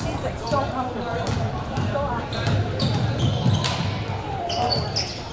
She's like so comfortable. So awesome.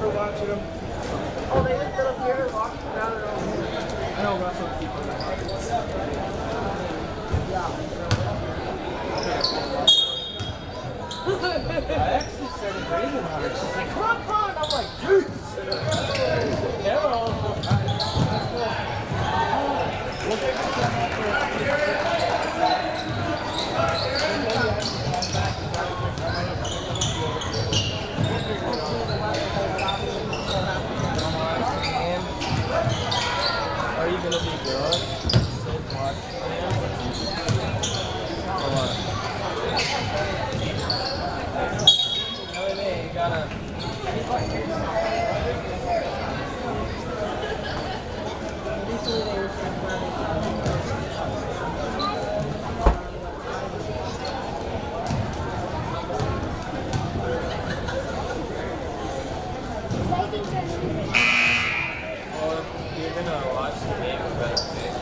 for watching them. Oh, they just sit up here and walk around their own. I know Russell people that watch it. I actually started raining on her. She's like, come on, come on. I'm like, jeez. Hello. Are you gonna be good? Sit, watch, or what? You gotta. Well, if you're gonna watch the game, you better stay for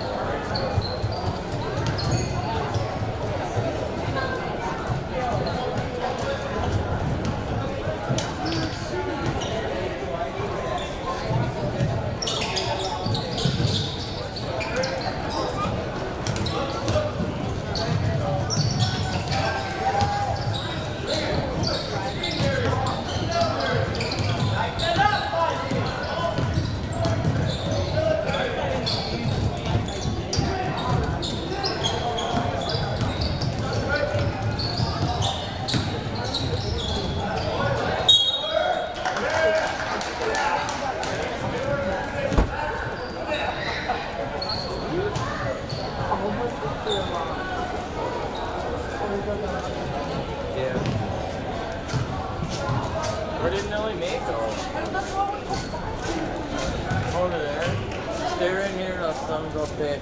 Yeah. Where did Nelly May go? Over there. They're in here, let some go pick.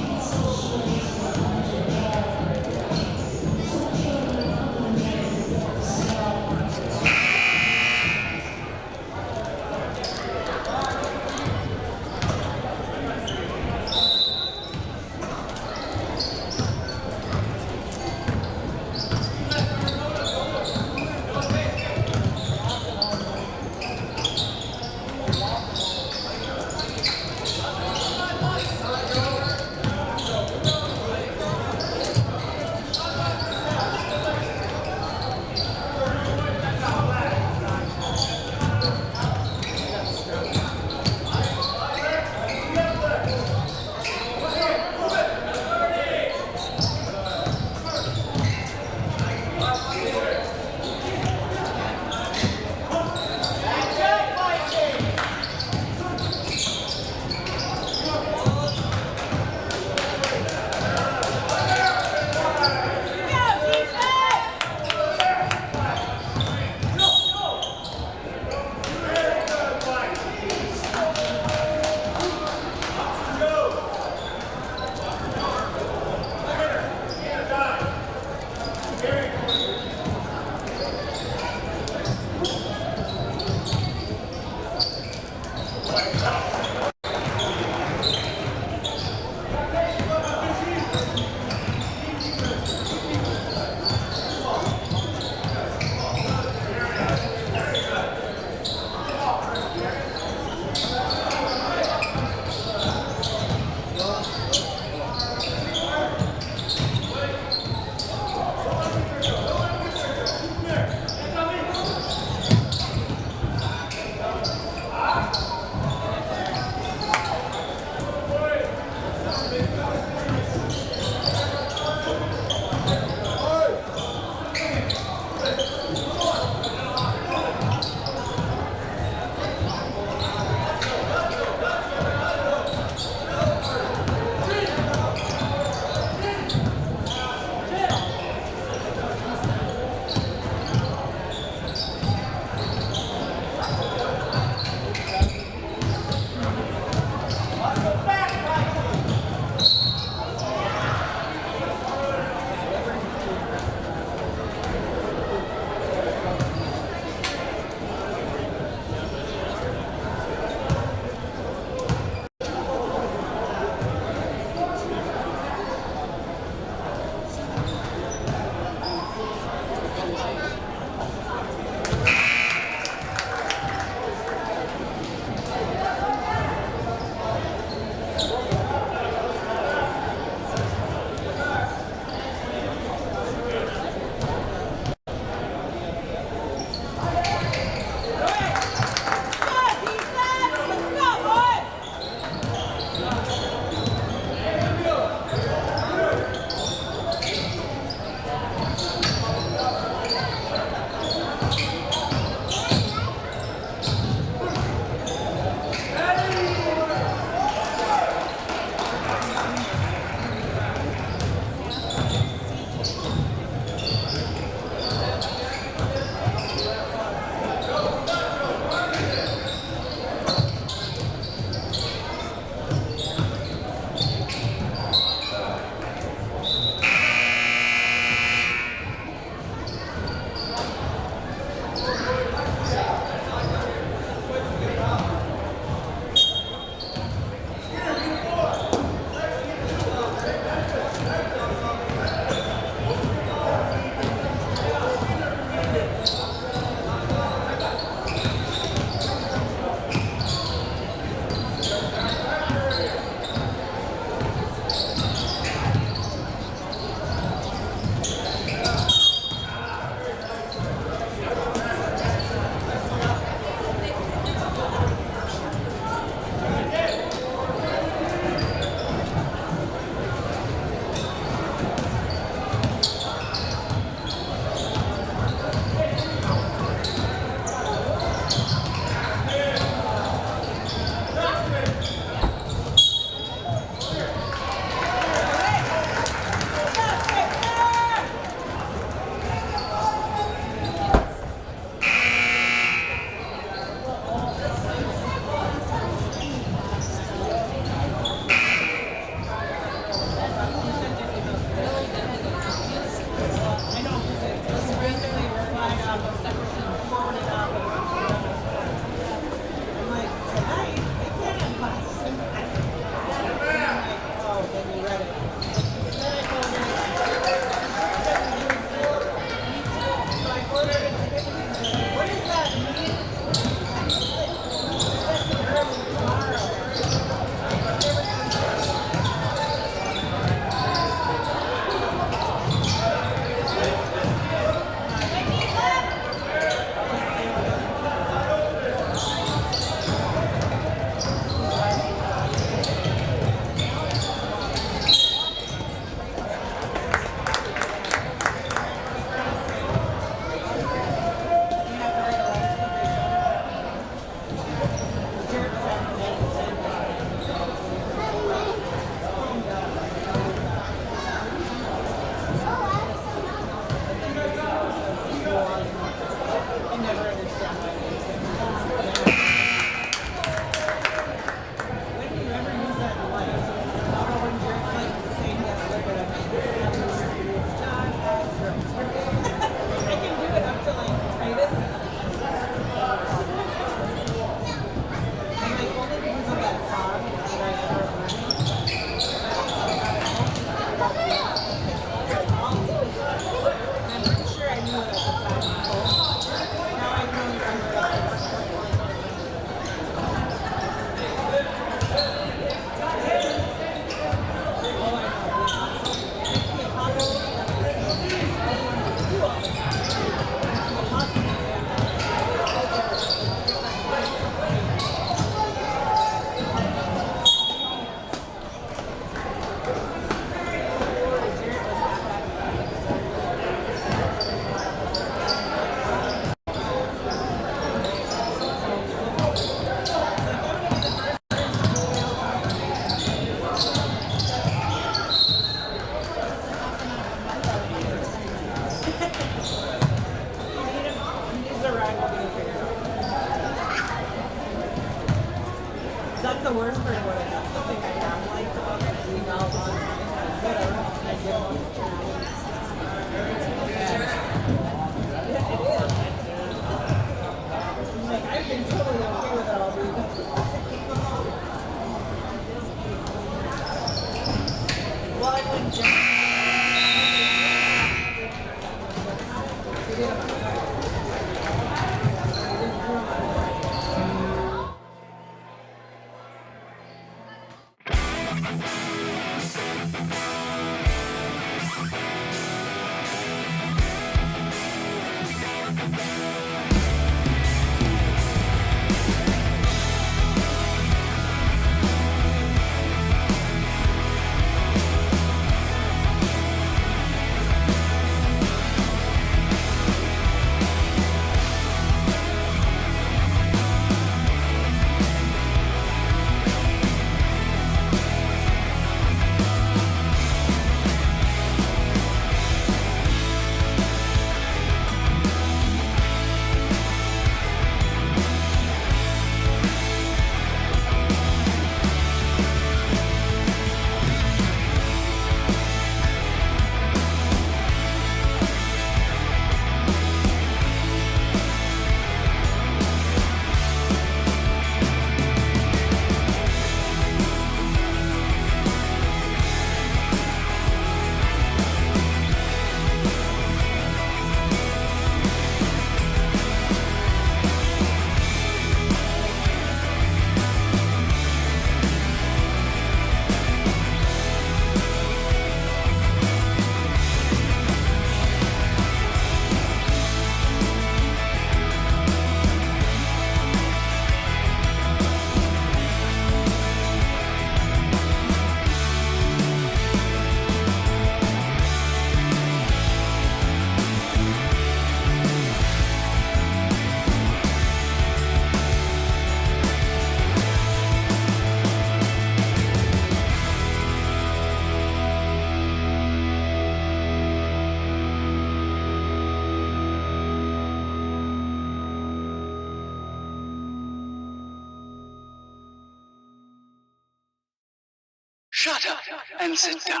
Shut up and sit down.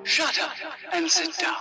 Shut up and sit down.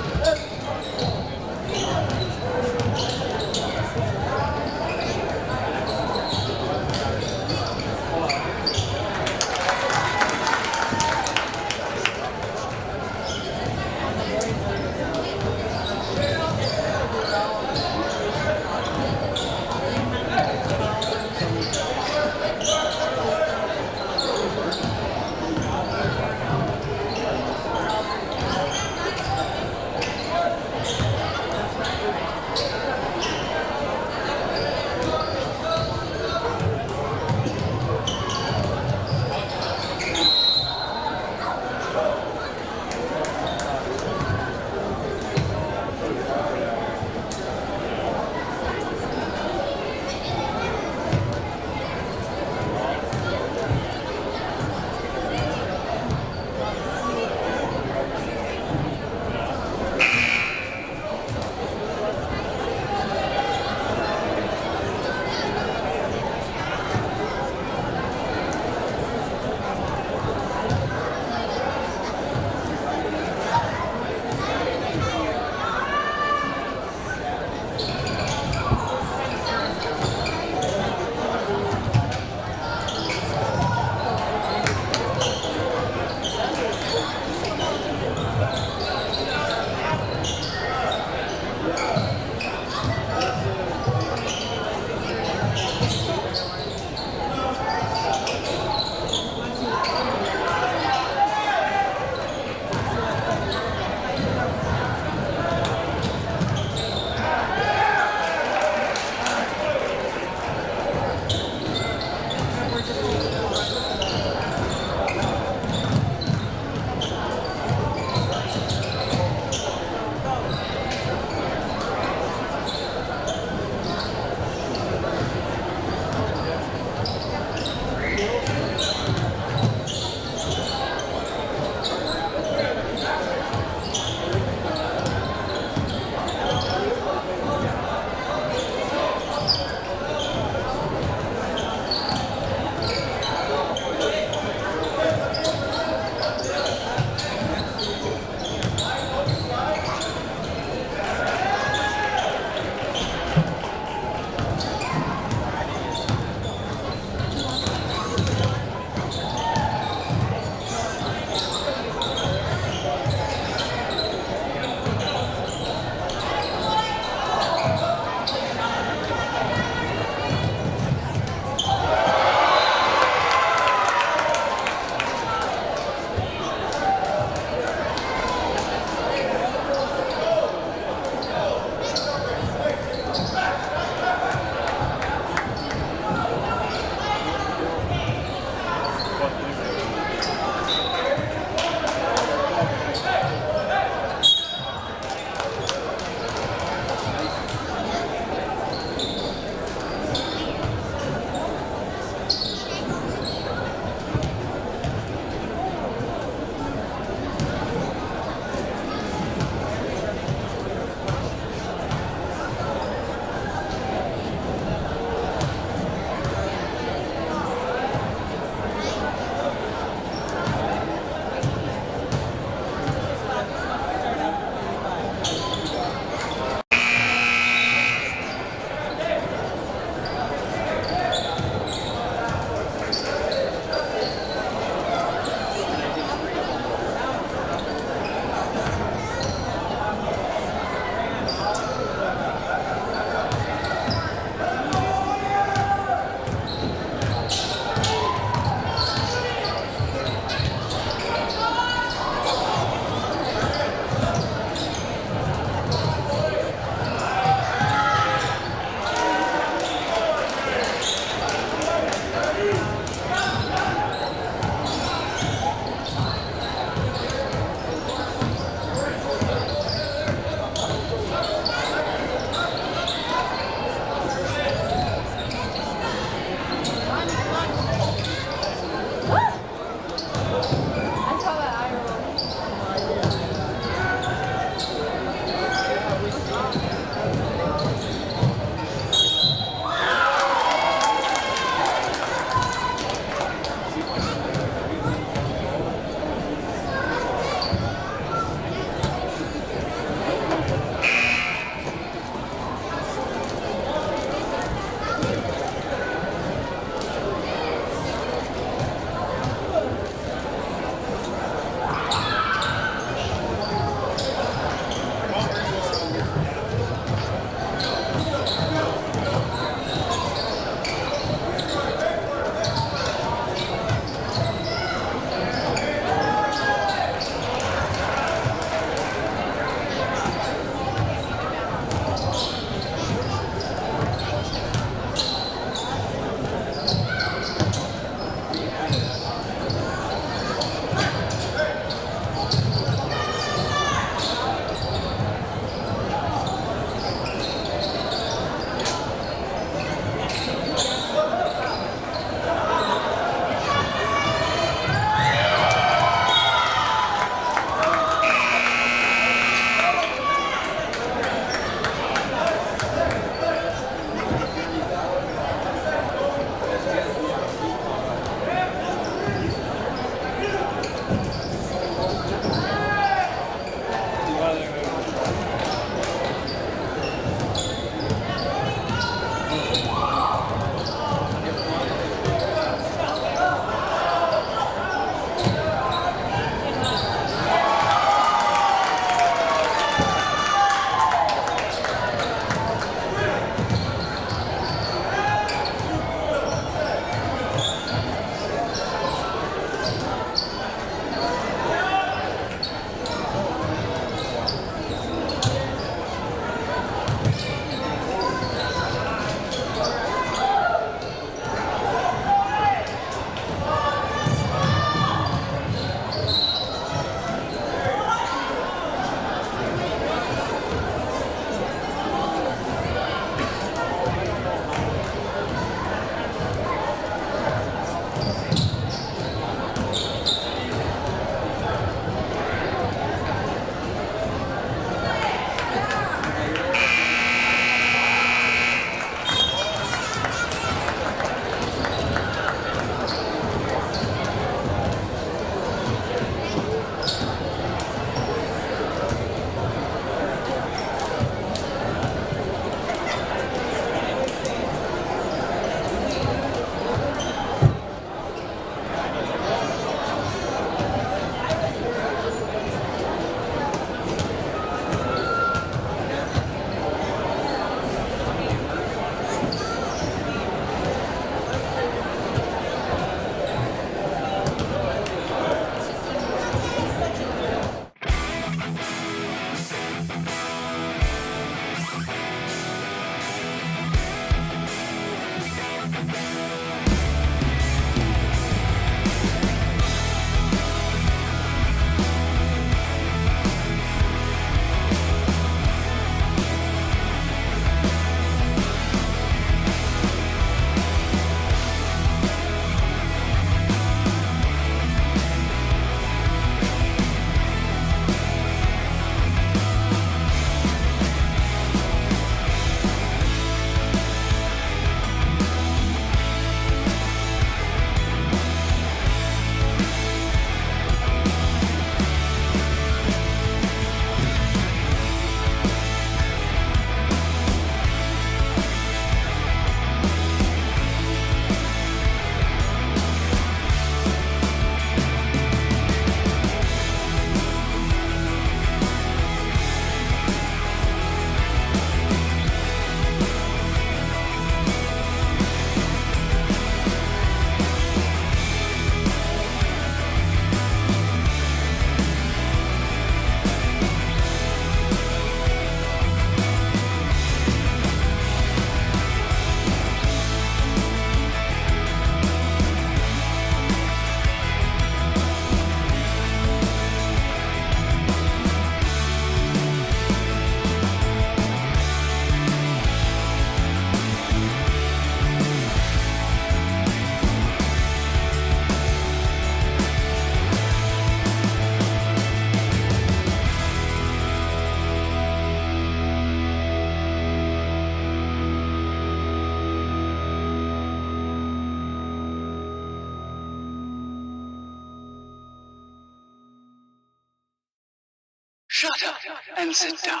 Shut up and sit down.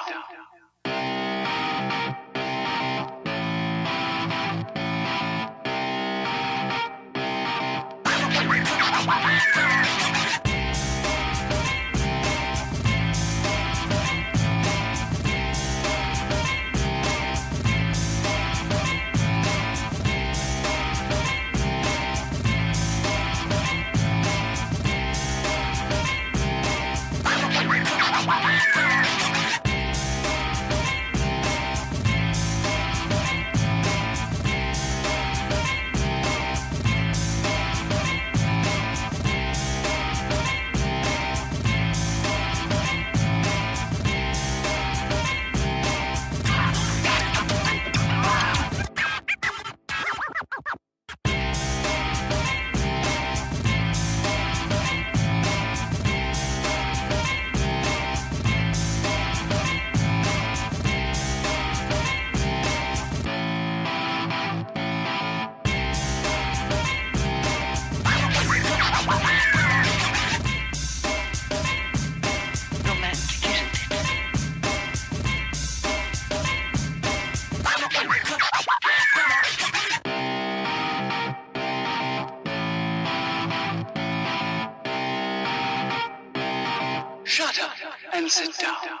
Shut up and sit down.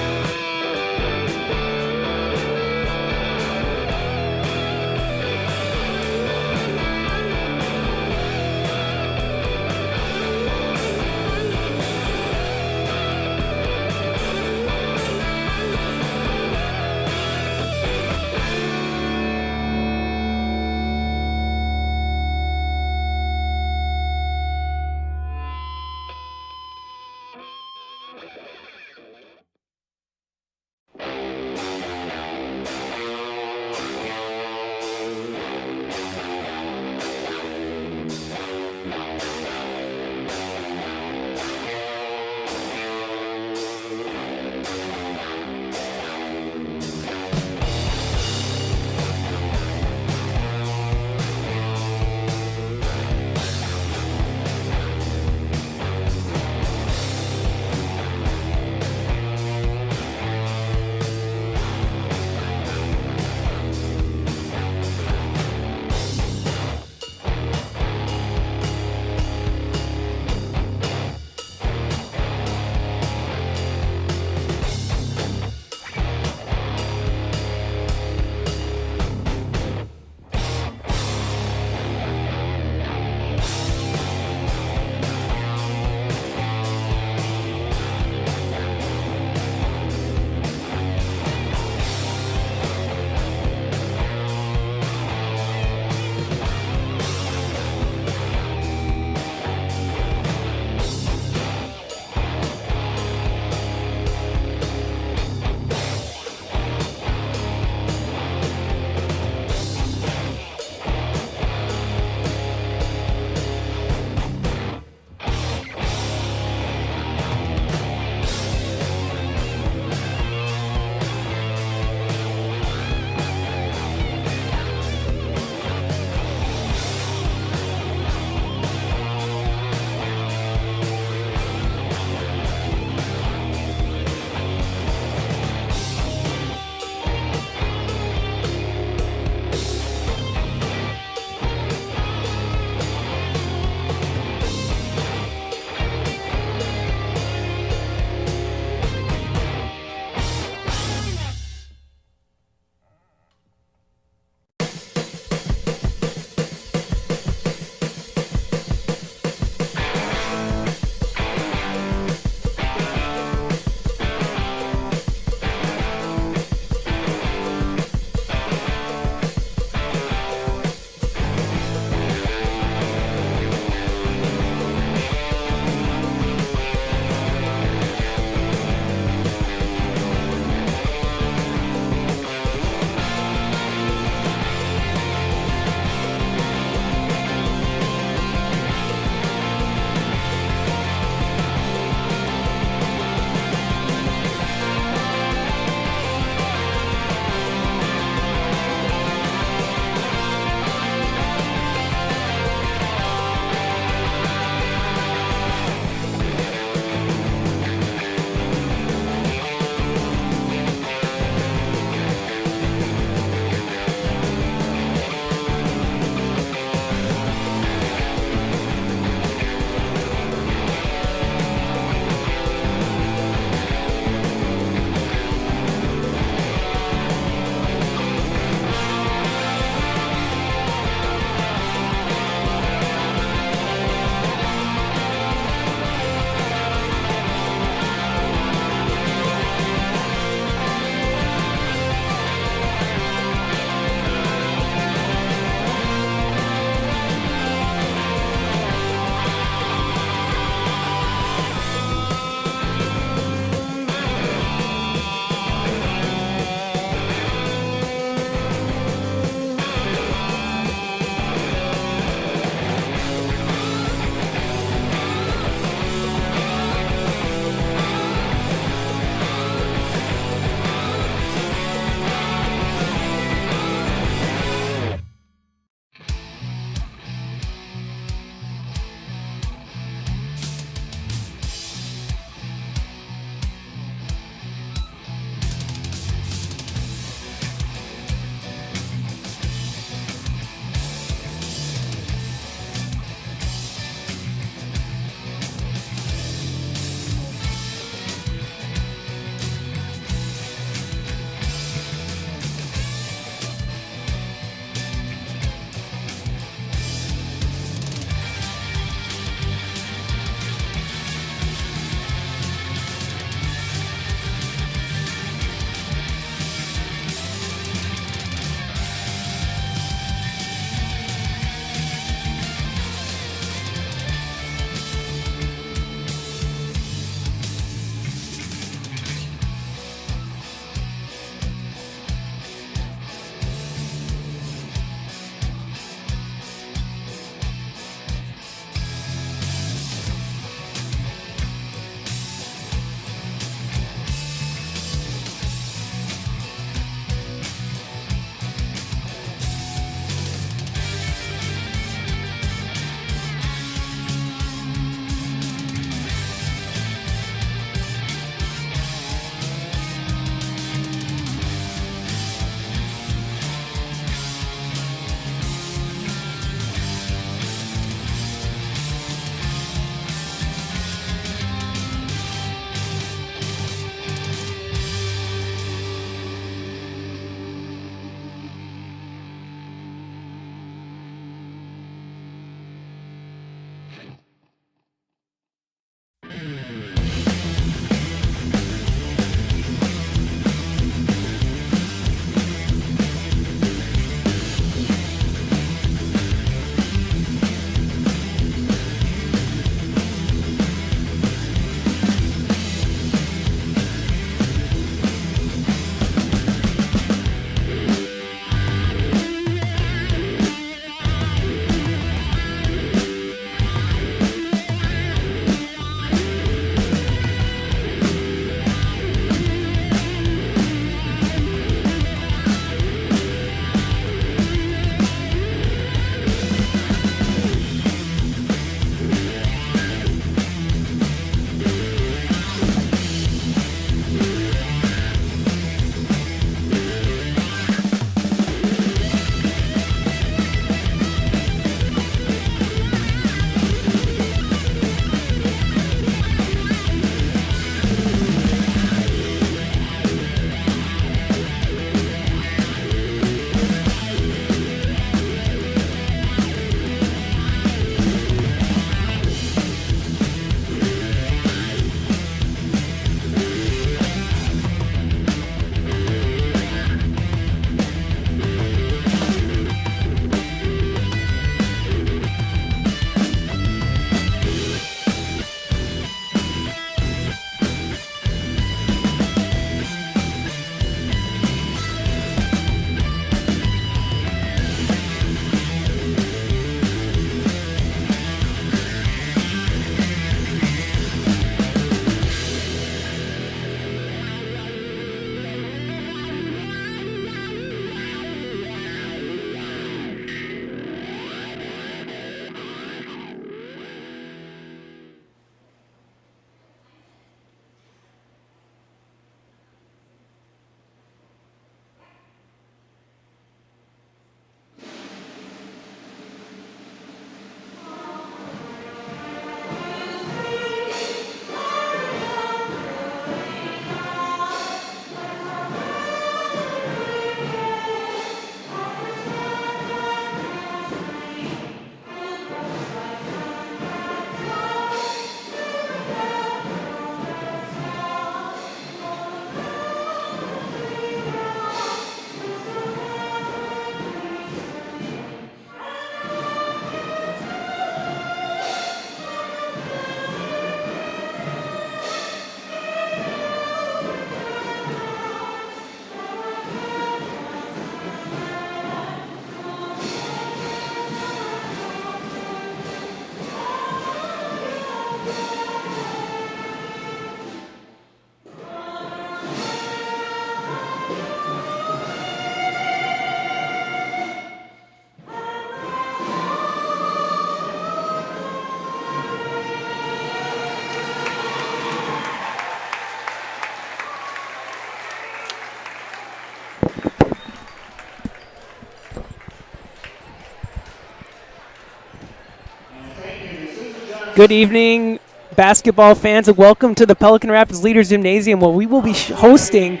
Good evening, basketball fans, and welcome to the Pelican Rapids Leaders Gymnasium, where we will be hosting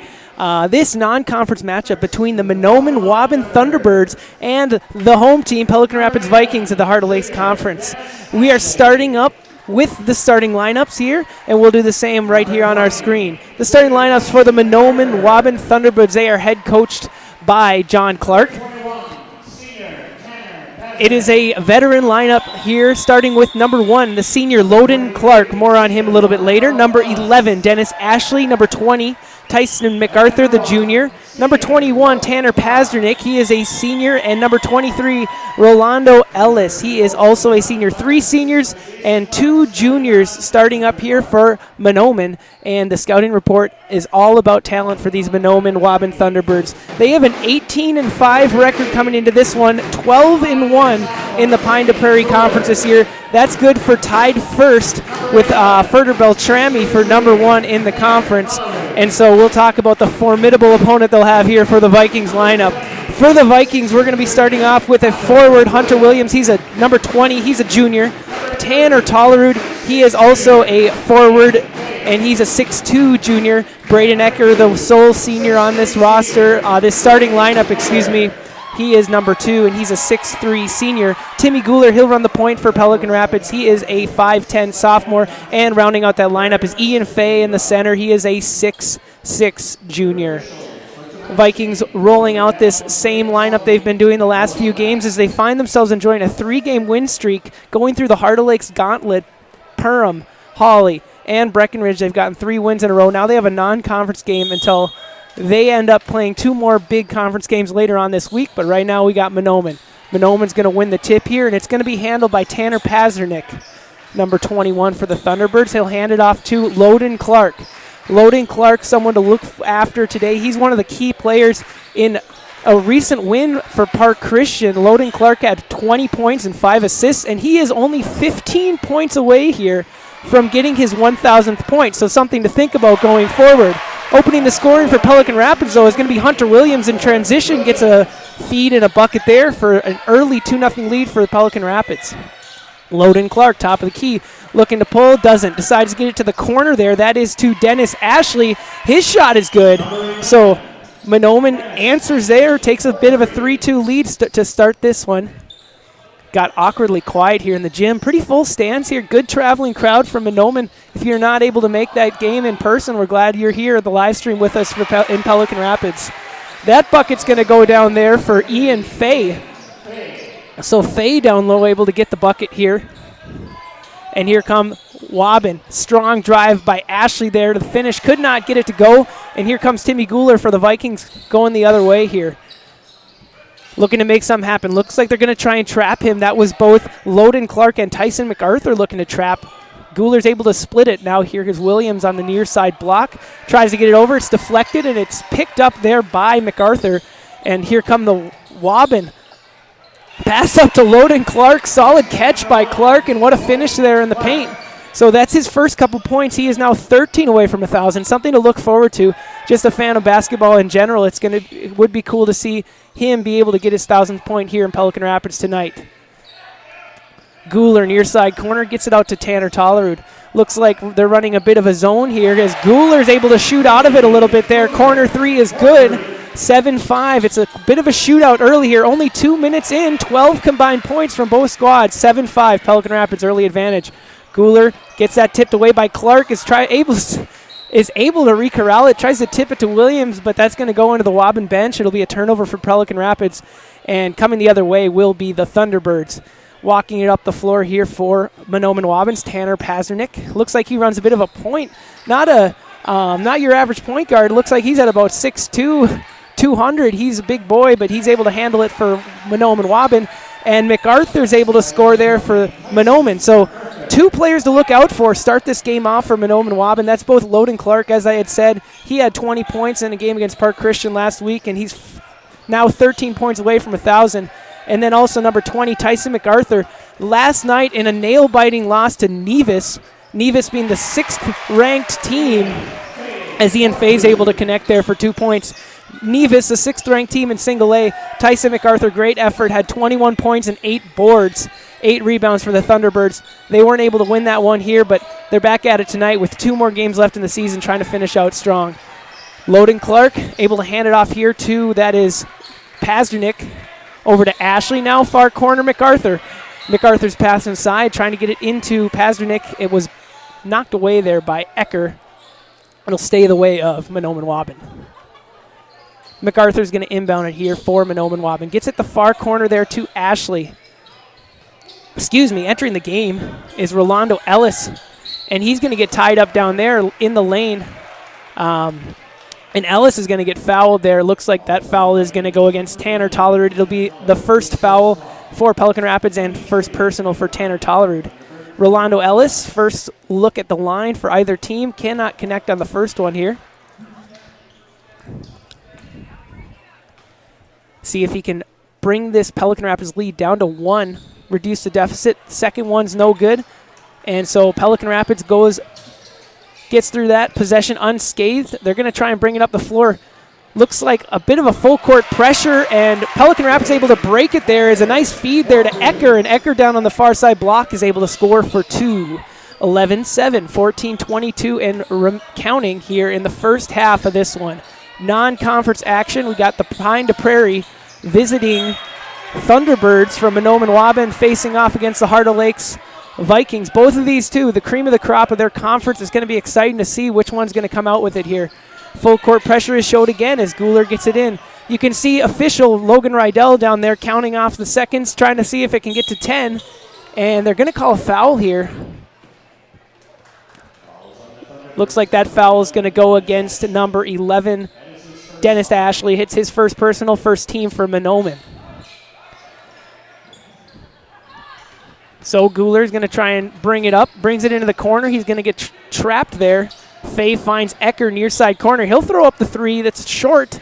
this non-conference matchup between the Mahnomen-Waubun Thunderbirds and the home team, Pelican Rapids Vikings, at the Heart of Lakes Conference. We are starting up with the starting lineups here, and we'll do the same right here on our screen. The starting lineups for the Mahnomen-Waubun Thunderbirds, they are head coached by John Clark. It is a veteran lineup here, starting with number 1, the senior Loden Clark. More on him a little bit later. Number 11, Dennis Ashley. Number 20, Tyson MacArthur, the junior. Number 21, Tanner Pazdernick. He is a senior. And number 23, Rolando Ellis. He is also a senior. 3 seniors and 2 juniors starting up here for Mahnomen. And the scouting report is all about talent for these Mahnomen-Waubun Thunderbirds. They have an 18-5 record coming into this one, 12-1 in the Pine to Prairie Conference this year. That's good for tied first with Ferder Beltrami for number 1 in the conference. And so we'll talk about the formidable opponent they'll have here for the Vikings lineup. For the Vikings, we're going to be starting off with a forward, Hunter Williams. He's a number 20. He's a junior. Tanner Tollerud, he is also a forward, and he's a 6'2 junior. Braden Ecker, the sole senior on this roster, this starting lineup, he is number 2, and he's a 6'3 senior. Timmy Guler, he'll run the point for Pelican Rapids. He is a 5'10 sophomore, and rounding out that lineup is Ian Fay in the center. He is a 6'6 junior. Vikings rolling out this same lineup they've been doing the last few games as they find themselves enjoying a 3-game win streak going through the Heart of Lakes gauntlet. Perham, Hawley, and Breckenridge, they've gotten 3 wins in a row. Now they have a non-conference game until they end up playing 2 more big conference games later on this week, but right now we got Mahnomen. Mahnomen's going to win the tip here, and it's going to be handled by Tanner Pazdernick, number 21 for the Thunderbirds. He'll hand it off to Loden Clark. Loden Clark, someone to look after today. He's one of the key players in a recent win for Park Christian. Loden Clark had 20 points and 5 assists, and he is only 15 points away here from getting his 1,000th point, so something to think about going forward. Opening the scoring for Pelican Rapids, though, is going to be Hunter Williams in transition. Gets a feed and a bucket there for an early 2-0 lead for the Pelican Rapids. Loden Clark, top of the key, looking to pull, doesn't. Decides to get it to the corner there. That is to Dennis Ashley. His shot is good. So Mahnomen answers there, takes a bit of a 3-2 lead to start this one. Got awkwardly quiet here in the gym. Pretty full stands here. Good traveling crowd from Mahnomen. If you're not able to make that game in person, we're glad you're here at the live stream with us in Pelican Rapids. That bucket's going to go down there for Ian Fay. So Fay down low, able to get the bucket here. And here come Waubun. Strong drive by Ashley there to the finish. Could not get it to go. And here comes Timmy Guler for the Vikings going the other way here. Looking to make something happen. Looks like they're going to try and trap him. That was both Loden Clark and Tyson MacArthur looking to trap. Guler's able to split it. Now here is Williams on the near side block. Tries to get it over. It's deflected, and it's picked up there by MacArthur. And here come the Waubun. Pass up to Loden Clark. Solid catch by Clark, and what a finish there in the paint. So that's his first couple points. He is now 13 away from 1,000. Something to look forward to. Just a fan of basketball in general. It would be cool to see him be able to get his 1,000th point here in Pelican Rapids tonight. Guler near side corner gets it out to Tanner Tollerud. Looks like they're running a bit of a zone here as Guler's able to shoot out of it a little bit there. Corner 3 is good. 7-5. It's a bit of a shootout early here. Only 2 minutes in. 12 combined points from both squads. 7-5. Pelican Rapids early advantage. Guler gets that tipped away by Clark. Is able to re-corral it. Tries to tip it to Williams, but that's going to go into the Waubun bench. It'll be a turnover for Pelican Rapids. And coming the other way will be the Thunderbirds. Walking it up the floor here for Mahnomen-Waubun's Tanner Pazdernick. Looks like he runs a bit of a point. Not your average point guard. Looks like he's at about 6'2", 200. He's a big boy, but he's able to handle it for Mahnomen-Waubun. And MacArthur's able to score there for Mahnomen. So 2 players to look out for start this game off for Mahnomen-Waubun. That's both Loden Clark, as I had said. He had 20 points in a game against Park Christian last week, and he's now 13 points away from 1,000. And then also number 20, Tyson MacArthur, last night in a nail-biting loss to Nevis. Nevis being the 6th ranked team, as Ian Fay's able to connect there for 2 points. Nevis, the 6th-ranked team in single A. Tyson MacArthur, great effort, had 21 points and 8 boards, 8 rebounds for the Thunderbirds. They weren't able to win that one here, but they're back at it tonight with 2 more games left in the season, trying to finish out strong. Loden Clark able to hand it off here to, that is Pazdernik. Over to Ashley now, far corner MacArthur. MacArthur's pass inside, trying to get it into Pazdernik. It was knocked away there by Ecker. It'll stay the way of Mahnomen-Waubun. MacArthur's going to inbound it here for Mahnomen-Waubun. Gets it the far corner there to Ashley. Entering the game is Rolando Ellis, and he's going to get tied up down there in the lane. And Ellis is going to get fouled there. Looks like that foul is going to go against Tanner Tollerud. It'll be the first foul for Pelican Rapids and first personal for Tanner Tollerud. Rolando Ellis, first look at the line for either team. Cannot connect on the first one here. See if he can bring this Pelican Rapids lead down to 1, reduce the deficit. Second one's no good. And so Pelican Rapids gets through that possession unscathed. They're going to try and bring it up the floor. Looks like a bit of a full court pressure, and Pelican Rapids able to break it there. Is a nice feed there to Ecker, and Ecker down on the far side block is able to score for 2. 11-7, 14-22, and counting here in the first half of this one. Non-conference action. We got the Pine to Prairie visiting Thunderbirds from Mahnomen-Waubun facing off against the Heart of Lakes Vikings. Both of these two, the cream of the crop of their conference. It's going to be exciting to see which one's going to come out with it here. Full court pressure is showed again as Guler gets it in. You can see official Logan Rydell down there counting off the seconds, trying to see if it can get to 10. And they're going to call a foul here. Looks like that foul is going to go against number 11. Dennis Ashley hits his first personal, first team for Mahnomen. So Guler's going to try and bring it up, brings it into the corner. He's going to get trapped there. Fay finds Ecker near side corner. He'll throw up the 3. That's short,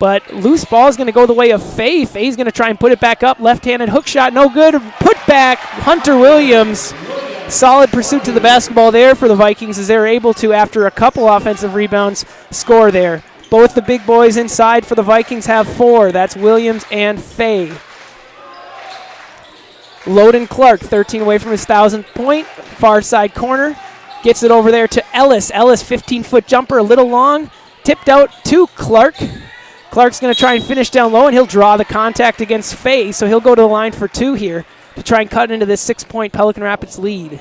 but loose ball is going to go the way of Fay. Fay's going to try and put it back up. Left-handed hook shot, no good. Put back, Hunter Williams. Solid pursuit to the basketball there for the Vikings as they're able to, after a couple offensive rebounds, score there. Both the big boys inside for the Vikings have 4. That's Williams and Fay. Loden Clark, 13 away from his 1,000th point. Far side corner. Gets it over there to Ellis. Ellis, 15-foot jumper, a little long. Tipped out to Clark. Clark's going to try and finish down low, and he'll draw the contact against Fay, so he'll go to the line for 2 here to try and cut into this 6-point Pelican Rapids lead.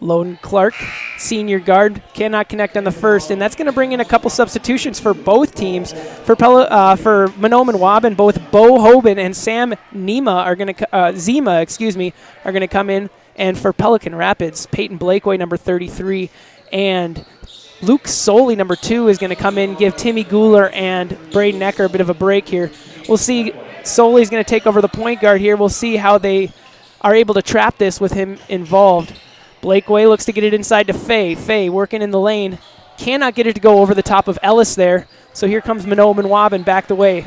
Loden Clark, senior guard, cannot connect on the first, and that's going to bring in a couple substitutions for both teams. For Mahnomen-Waubun, both Bo Hoban and Sam Zima are going to come in, and for Pelican Rapids, Peyton Blakeway, number 33, and Luke Soley, number 2, is going to come in, give Timmy Guler and Braden Ecker a bit of a break here. We'll see. Soley's going to take over the point guard here. We'll see how they are able to trap this with him involved. Blakeway looks to get it inside to Fay. Fay working in the lane. Cannot get it to go over the top of Ellis there. So here comes Mahnomen-Waubun back the way.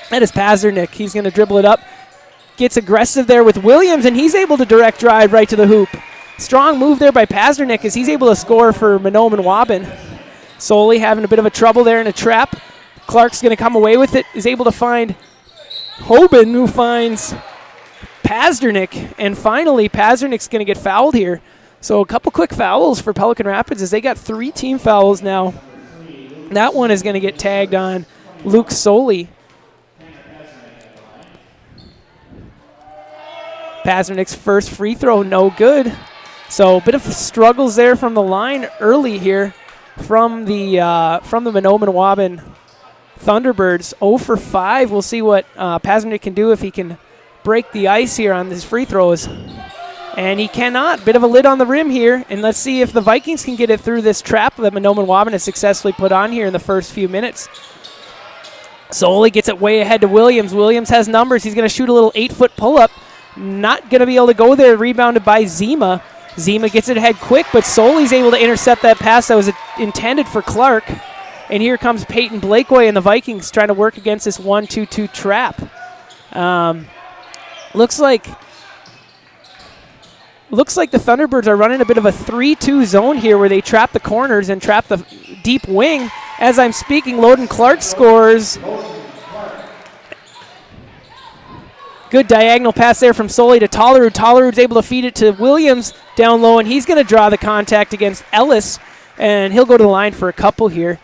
That is Pazdernik. He's going to dribble it up. Gets aggressive there with Williams, and he's able to direct drive right to the hoop. Strong move there by Pazdernik as he's able to score for Mahnomen-Waubun. Solely having a bit of a trouble there in a trap. Clark's going to come away with it. Is able to find Hoban, who finds Pazdernik, and finally Pazdernik's going to get fouled here. So a couple quick fouls for Pelican Rapids as they got 3 team fouls now. That one is going to get tagged on Luke Soley. Pazdernik's first free throw, no good. So a bit of struggles there from the line early here from the Mahnomen-Waubun Thunderbirds. 0 for 5. We'll see what Pazdernik can do if he can break the ice here on his free throws. And he cannot. Bit of a lid on the rim here. And let's see if the Vikings can get it through this trap that Mahnomen-Waubun has successfully put on here in the first few minutes. Solely gets it way ahead to Williams. Williams has numbers. He's going to shoot a little 8-foot pull-up. Not going to be able to go there. Rebounded by Zima. Zima gets it ahead quick, but Soley's able to intercept that pass that was intended for Clark. And here comes Peyton Blakeway and the Vikings trying to work against this 1-2-2 trap. Looks like looks like the Thunderbirds are running a bit of a 3-2 zone here where they trap the corners and trap the deep wing. As I'm speaking, Loden Clark scores. Good diagonal pass there from Soli to Tollerud. Tollerud's able to feed it to Williams down low, and he's going to draw the contact against Ellis, and he'll go to the line for a couple here.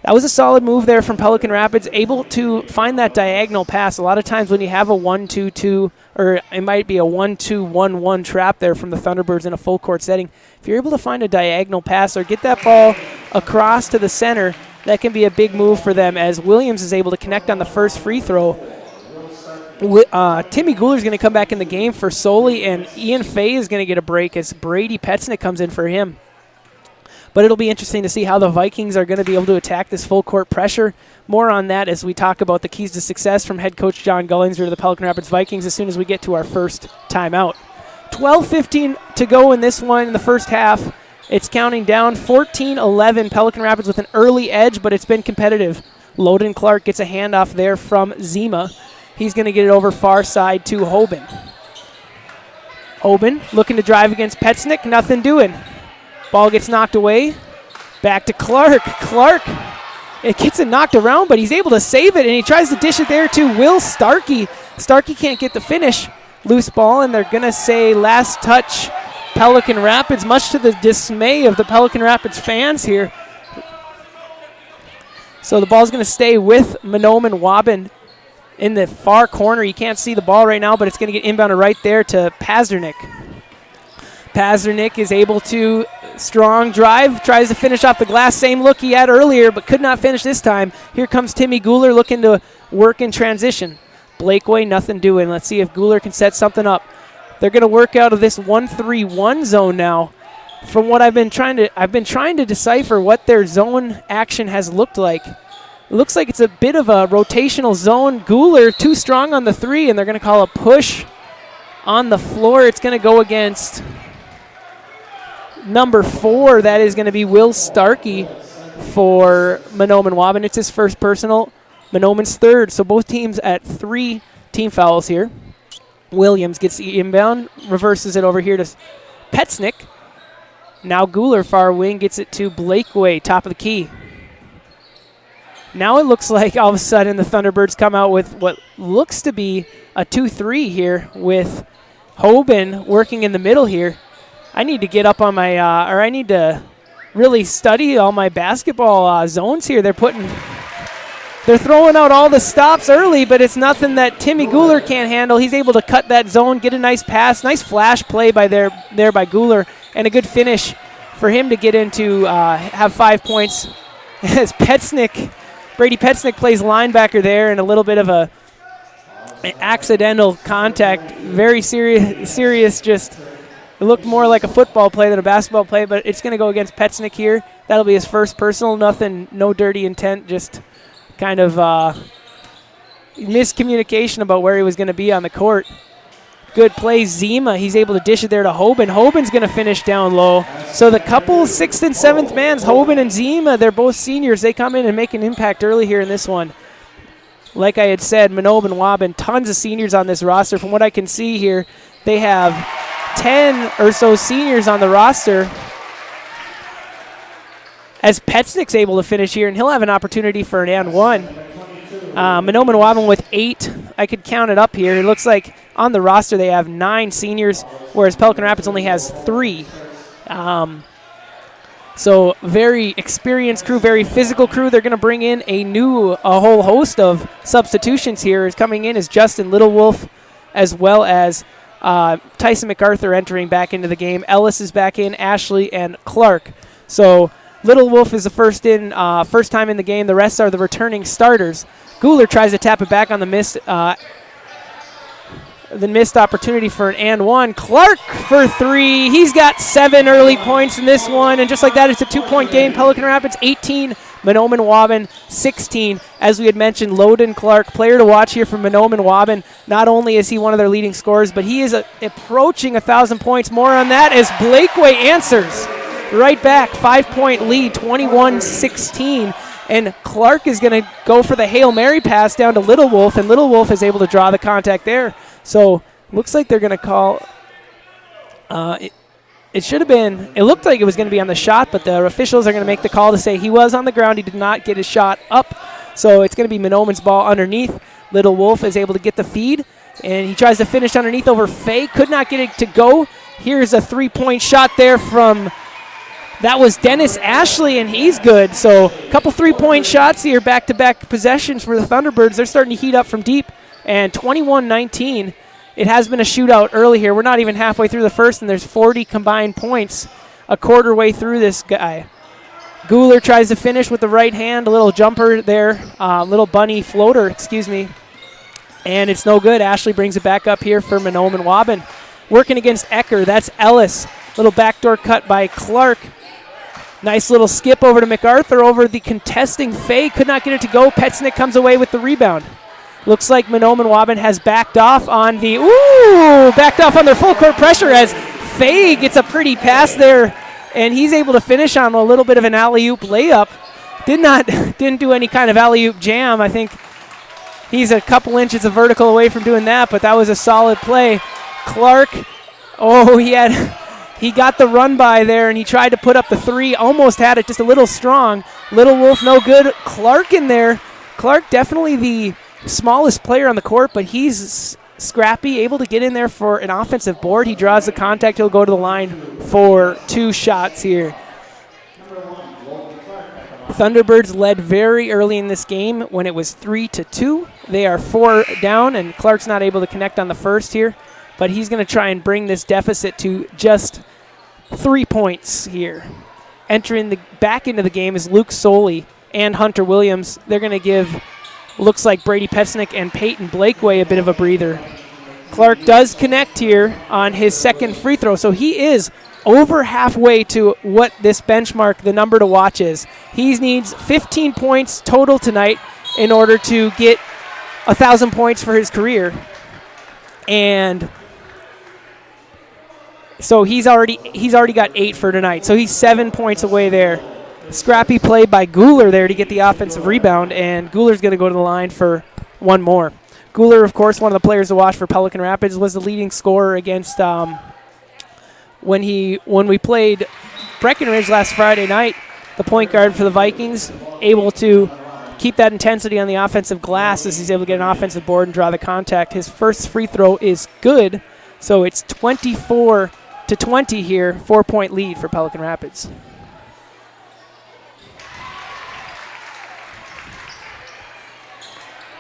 That was a solid move there from Pelican Rapids, able to find that diagonal pass. A lot of times when you have a 1-2-2, or it might be a 1-2-1-1 trap there from the Thunderbirds in a full court setting, if you're able to find a diagonal pass or get that ball across to the center, that can be a big move for them, as Williams is able to connect on the first free throw. Timmy Guler is going to come back in the game for Soli, and Ian Fay is going to get a break as Brady Petznick comes in for him. But it'll be interesting to see how the Vikings are going to be able to attack this full court pressure. More on that as we talk about the keys to success from head coach John Gullinger to the Pelican Rapids Vikings as soon as we get to our first timeout. 12:15 to go in this one in the first half. It's counting down 14-11. Pelican Rapids with an early edge, but it's been competitive. Loden Clark gets a handoff there from Zima. He's going to get it over far side to Hoban. Hoban looking to drive against Petznick. Nothing doing. Ball gets knocked away. Back to Clark. Clark, it gets it knocked around, but he's able to save it, and he tries to dish it there to Will Starkey. Starkey can't get the finish. Loose ball, and they're going to say last touch Pelican Rapids, much to the dismay of the Pelican Rapids fans here. So the ball's going to stay with Mahnomen-Waubun in the far corner. You can't see the ball right now, but it's going to get inbounded right there to Pazdernik. Pazdernik is able to strong drive, tries to finish off the glass. Same look he had earlier, but could not finish this time. Here comes Timmy Guler looking to work in transition. Blakeway, nothing doing. Let's see if Guler can set something up. They're going to work out of this 1-3-1 zone now. From what I've been trying to decipher what their zone action has looked like. It looks like it's a bit of a rotational zone. Guler too strong on the three, and they're going to call a push on the floor. It's going to go against number 4. That is going to be Will Starkey for Mahnomen-Waubun. It's his first personal. Mahnomen's third. So both teams at 3 team fouls here. Williams gets the inbound, reverses it over here to Petznick. Now Guler, far wing, gets it to Blakeway, top of the key. Now it looks like all of a sudden the Thunderbirds come out with what looks to be a 2-3 here with Hoban working in the middle here. I need to get up on my, I need to really study all my basketball zones here. They're throwing out all the stops early, but it's nothing that Timmy Guler can't handle. He's able to cut that zone, get a nice pass, nice flash play by by Guler, and a good finish for him to get into have 5 points. As Brady Petznick plays linebacker there, and a little bit of an accidental contact. Very serious. Just it looked more like a football play than a basketball play, but it's going to go against Petznick here. That'll be his first personal. Nothing, no dirty intent, just kind of miscommunication about where he was going to be on the court. Good play, Zima. He's able to dish it there to Hoban. Hoban's going to finish down low. So the couple 6th and 7th mans, Hoban and Zima, they're both seniors. They come in and make an impact early here in this one. Like I had said, Mahnomen-Waubun, tons of seniors on this roster. From what I can see here, they have 10 or so seniors on the roster. As Petznick's able to finish here, and he'll have an opportunity for an and one. Mahnomen-Waubun with 8. I could count it up here. It looks like on the roster they have 9 seniors, whereas Pelican Rapids only has 3. So very experienced crew, very physical crew. They're going to bring in a whole host of substitutions here. Coming in is Justin Littlewolf, as well as Tyson MacArthur entering back into the game. Ellis is back in, Ashley, and Clark. So Little Wolf is the first time in the game. The rest are the returning starters. Guler tries to tap it back on the missed opportunity for an and one. Clark for 3. He's got 7 early points in this one, and just like that, it's a 2-point game. Pelican Rapids 18, Mahnomen-Waubun 16. As we had mentioned, Loden Clark, player to watch here from Mahnomen-Waubun. Not only is he one of their leading scorers, but he is approaching 1,000 points. More on that as Blakeway answers. Right back, 5-point lead, 21-16. And Clark is going to go for the Hail Mary pass down to Little Wolf, and Little Wolf is able to draw the contact there. So looks like they're going to call It should have been, it looked like it was going to be on the shot, but the officials are going to make the call to say he was on the ground. He did not get his shot up. So it's going to be Mahnomen's ball underneath. Little Wolf is able to get the feed, and he tries to finish underneath over Faye. Could not get it to go. Here's a three-point shot there from, that was Dennis Ashley, and he's good. So a couple three-point shots here, back-to-back possessions for the Thunderbirds. They're starting to heat up from deep, and 21-19. It has been a shootout early here. We're not even halfway through the first, and there's 40 combined points a quarter way through this guy. Guler tries to finish with the right hand, a little jumper there, little bunny floater, excuse me, and it's no good. Ashley brings it back up here for Mahnomen-Waubun. Working against Ecker, that's Ellis. Little backdoor cut by Clark. Nice little skip over to MacArthur over the contesting Faye. Could not get it to go. Petsnick comes away with the rebound. Looks like Mahnomen-Waubun has backed off on the, backed off on their full court pressure as Faye gets a pretty pass there, and he's able to finish on a little bit of an alley-oop layup. Didn't do any kind of alley-oop jam. I think he's a couple inches of vertical away from doing that, but that was a solid play. Clark, he got the run by there, and he tried to put up the three, almost had it, just a little strong. Little Wolf, no good. Clark in there. Clark definitely the smallest player on the court, but he's scrappy, able to get in there for an offensive board. He draws the contact. He'll go to the line for 2 shots here. Thunderbirds led very early in this game when it was 3-2. They are 4 down, and Clark's not able to connect on the first here, but he's going to try and bring this deficit to just 3 points here. Entering back into the game is Luke Soley and Hunter Williams. They're going to give, looks like, Brady Petsnick and Peyton Blakeway a bit of a breather. Clark does connect here on his second free throw, so he is over halfway to what this benchmark, the number to watch is. He needs 15 points total tonight in order to get 1,000 points for his career. And so he's already got 8 for tonight, so he's 7 points away there. Scrappy play by Guler there to get the offensive rebound, and Guler's going to go to the line for one more. Guler, of course, one of the players to watch for Pelican Rapids, was the leading scorer against when we played Breckenridge last Friday night. The point guard for the Vikings, able to keep that intensity on the offensive glass as he's able to get an offensive board and draw the contact. His first free throw is good, so it's 24-20 here, 4-point lead for Pelican Rapids.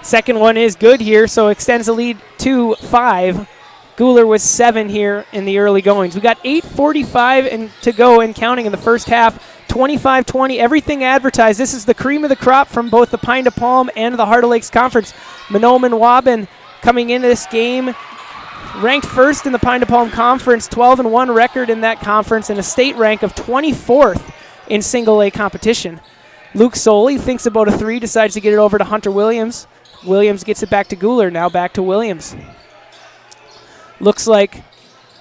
Second one is good here, so extends the lead to 5. Guler was 7 here in the early goings. We got 8:45 to go and counting in the first half. 25-20, everything advertised. This is the cream of the crop from both the Pine to Palm and the Heart of Lakes Conference. Mahnomen-Waubun coming into this game ranked first in the Pine to Palm Conference, 12-1 record in that conference, and a state rank of 24th in single A competition. Luke Soley thinks about a 3, decides to get it over to Hunter Williams. Williams gets it back to Guler, now back to Williams. Looks like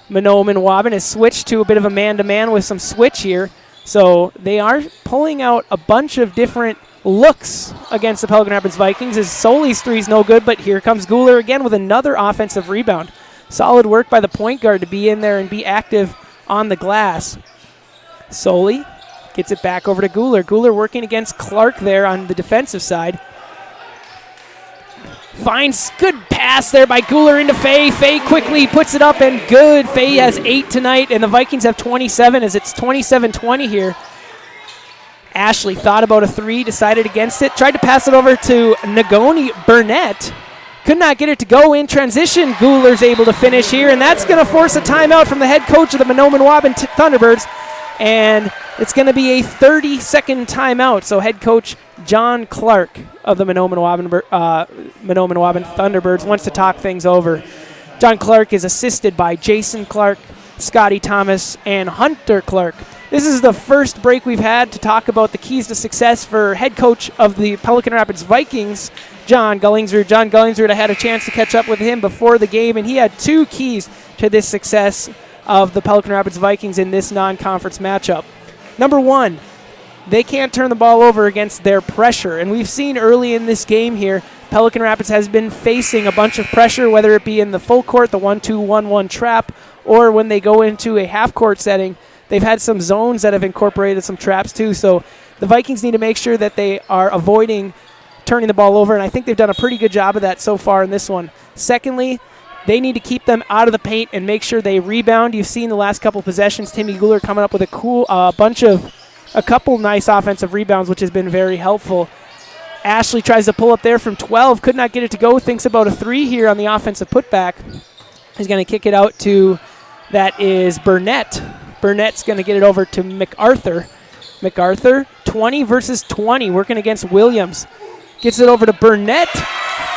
Mahnomen-Waubun has switched to a bit of a man-to-man with some switch here. So they are pulling out a bunch of different looks against the Pelican Rapids Vikings. As Soley's 3's no good, but here comes Guler again with another offensive rebound. Solid work by the point guard to be in there and be active on the glass. Soley gets it back over to Guler. Guler working against Clark there on the defensive side. Finds good pass there by Guler into Faye. Faye quickly puts it up and good. Faye has 8 tonight, and the Vikings have 27 as it's 27-20 here. Ashley thought about a 3, decided against it. Tried to pass it over to Nagoni Burnett. Could not get it to go in transition. Guler's able to finish here, and that's going to force a timeout from the head coach of the Mahnomen-Waubun Thunderbirds. And it's going to be a 30-second timeout. So head coach John Clark of the Mahnomen-Waubun Thunderbirds wants to talk things over. John Clark is assisted by Jason Clark, Scotty Thomas, and Hunter Clark. This is the first break we've had to talk about the keys to success for head coach of the Pelican Rapids Vikings, John Gullingsrud. John Gullingsrud, I had a chance to catch up with him before the game, and he had 2 keys to this success of the Pelican Rapids Vikings in this non-conference matchup. Number 1, they can't turn the ball over against their pressure. And we've seen early in this game here, Pelican Rapids has been facing a bunch of pressure, whether it be in the full court, the 1-2-1-1 trap, or when they go into a half-court setting, they've had some zones that have incorporated some traps too. So the Vikings need to make sure that they are avoiding turning the ball over, and I think they've done a pretty good job of that so far in this one. Secondly, they need to keep them out of the paint and make sure they rebound. You've seen the last couple possessions, Timmy Guler coming up with a couple nice offensive rebounds, which has been very helpful. Ashley tries to pull up there from 12, could not get it to go, thinks about a 3 here on the offensive putback. He's going to kick it out to, that is Burnett. Burnett's going to get it over to MacArthur. MacArthur, 20 versus 20, working against Williams. Gets it over to Burnett.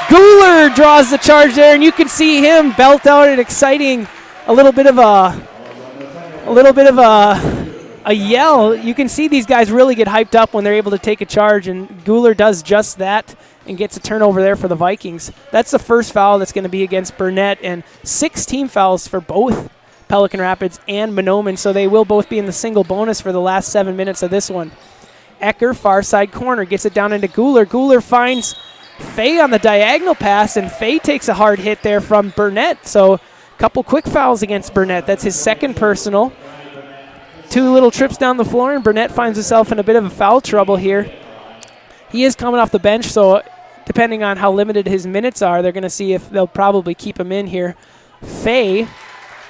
Guler draws the charge there, and you can see him belt out an exciting, a little bit of a yell. You can see these guys really get hyped up when they're able to take a charge, and Guler does just that and gets a turnover there for the Vikings. That's the first foul that's going to be against Burnett, and 6 team fouls for both Pelican Rapids and Mahnomen, so they will both be in the single bonus for the last 7 minutes of this one. Ecker, far side corner, gets it down into Guler. Guler finds Faye on the diagonal pass, and Faye takes a hard hit there from Burnett. So a couple quick fouls against Burnett. That's his second personal. 2 little trips down the floor, and Burnett finds himself in a bit of a foul trouble here. He is coming off the bench, so depending on how limited his minutes are, they're going to see if they'll probably keep him in here. Faye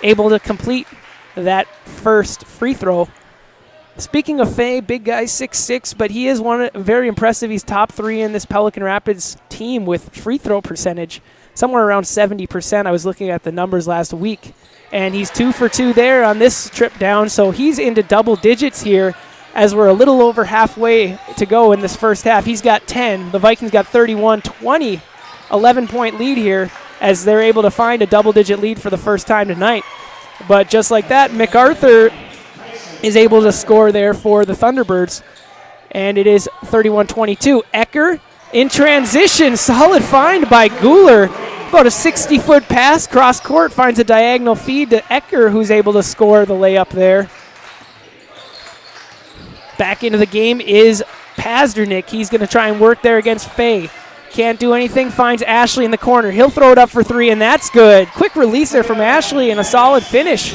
able to complete that first free throw. Speaking of Faye, big guy, 6'6", but he is very impressive. He's top 3 in this Pelican Rapids team with free throw percentage, somewhere around 70%. I was looking at the numbers last week, and he's 2 for 2 there on this trip down, so he's into double digits here as we're a little over halfway to go in this first half. He's got 10. The Vikings got 31-20, 11-point lead here as they're able to find a double-digit lead for the first time tonight. But just like that, MacArthur is able to score there for the Thunderbirds, and it is 31-22. Ecker in transition, solid find by Guler. About a 60-foot pass cross court, finds a diagonal feed to Ecker, who's able to score the layup there. Back into the game is Pazdernik. He's going to try and work there against Faye. Can't do anything, finds Ashley in the corner. He'll throw it up for 3, and that's good. Quick release there from Ashley and a solid finish.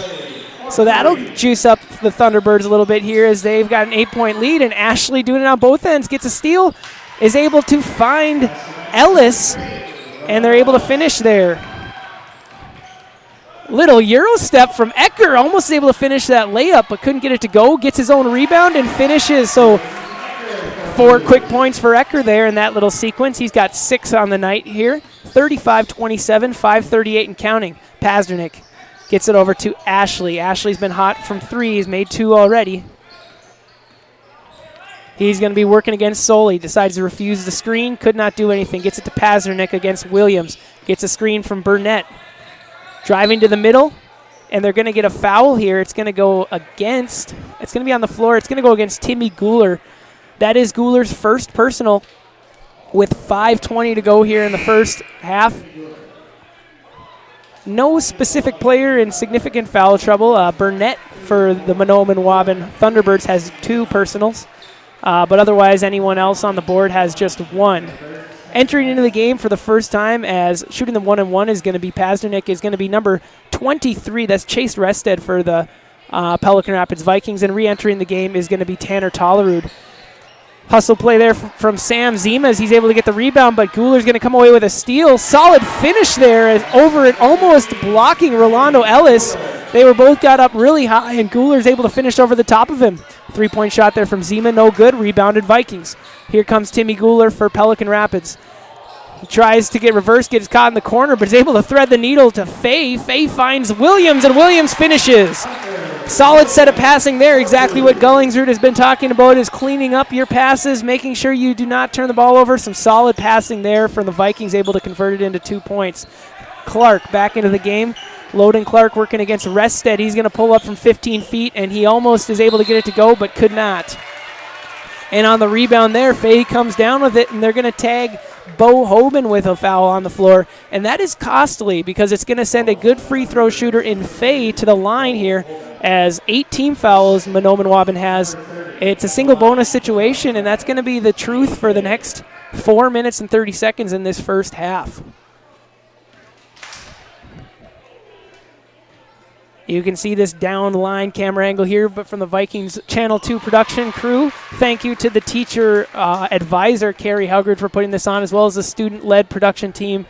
So that'll juice up the Thunderbirds a little bit here as they've got an 8-point lead, and Ashley doing it on both ends, gets a steal, is able to find Ellis, and they're able to finish there. Little Euro step from Ecker, almost able to finish that layup, but couldn't get it to go. Gets his own rebound and finishes. So 4 quick points for Ecker there in that little sequence. He's got 6 on the night here. 35-27, 5:38 and counting. Pazdernik gets it over to Ashley. Ashley's been hot from 3. He's made 2 already. He's going to be working against Soley. Decides to refuse the screen. Could not do anything. Gets it to Pazdernik against Williams. Gets a screen from Burnett. Driving to the middle, and they're going to get a foul here. It's going to go against, it's going to be on the floor. It's going to go against Timmy Guler. That is Guler's first personal with 5:20 to go here in the first half. No specific player in significant foul trouble. Burnett for the Mahnomen-Waubun Thunderbirds has 2 personals, but otherwise anyone else on the board has just 1. Entering into the game for the first time as shooting the 1-and-1 is going to be Pazdernik, is going to be number 23. That's Chase Rested for the Pelican Rapids Vikings. And re-entering the game is going to be Tanner Tollerud. Hustle play there from Sam Zima as he's able to get the rebound, but Guler's going to come away with a steal. Solid finish there as over it, almost blocking Rolando Ellis. They were both got up really high, and Guler's able to finish over the top of him. 3-point shot there from Zima, no good. Rebounded Vikings. Here comes Timmy Guler for Pelican Rapids. He tries to get reversed, gets caught in the corner, but is able to thread the needle to Faye. Faye finds Williams, and Williams finishes. Solid set of passing there. Exactly what Gullingsrud has been talking about is cleaning up your passes, making sure you do not turn the ball over. Some solid passing there from the Vikings, able to convert it into 2 points. Clark back into the game. Loden Clark working against Rested. He's going to pull up from 15 feet, and he almost is able to get it to go, but could not. And on the rebound there, Faye comes down with it, and they're going to tag Bo Hoban with a foul on the floor. And that is costly because it's going to send a good free throw shooter in Faye to the line here as 8 team fouls Mahnomen-Waubun has. It's a single bonus situation, and that's going to be the truth for the next 4 minutes and 30 seconds in this first half. You can see this down line camera angle here, but from the Vikings Channel 2 production crew. Thank you to the teacher advisor, Carrie Hugard, for putting this on, as well as the student-led production team,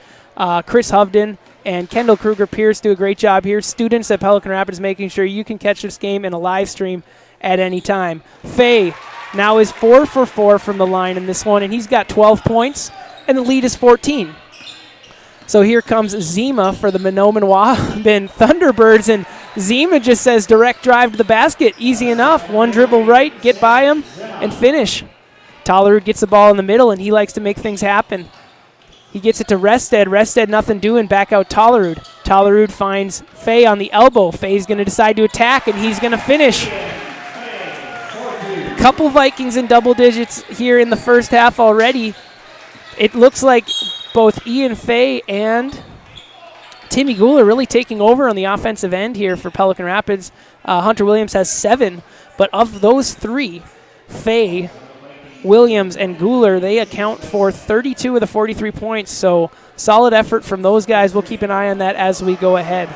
Chris Hovden and Kendall Kruger-Pierce do a great job here. Students at Pelican Rapids making sure you can catch this game in a live stream at any time. Faye now is 4 for 4 from the line in this one, and he's got 12 points, and the lead is 14. So here comes Zima for the Mahnomen-Waubun Thunderbirds, and Zima just says direct drive to the basket. Easy enough. One dribble right, get by him, and finish. Tollerud gets the ball in the middle, and he likes to make things happen. He gets it to Rested. Rested nothing doing. Back out Tollerud. Tollerud finds Faye on the elbow. Faye's going to decide to attack, and he's going to finish. Couple Vikings in double digits here in the first half already. It looks like both Ian Faye and Timmy Gould are really taking over on the offensive end here for Pelican Rapids. Hunter Williams has 7, but of those 3, Faye, Williams, and Guler, they account for 32 of the 43 points, so solid effort from those guys. We'll keep an eye on that as we go ahead.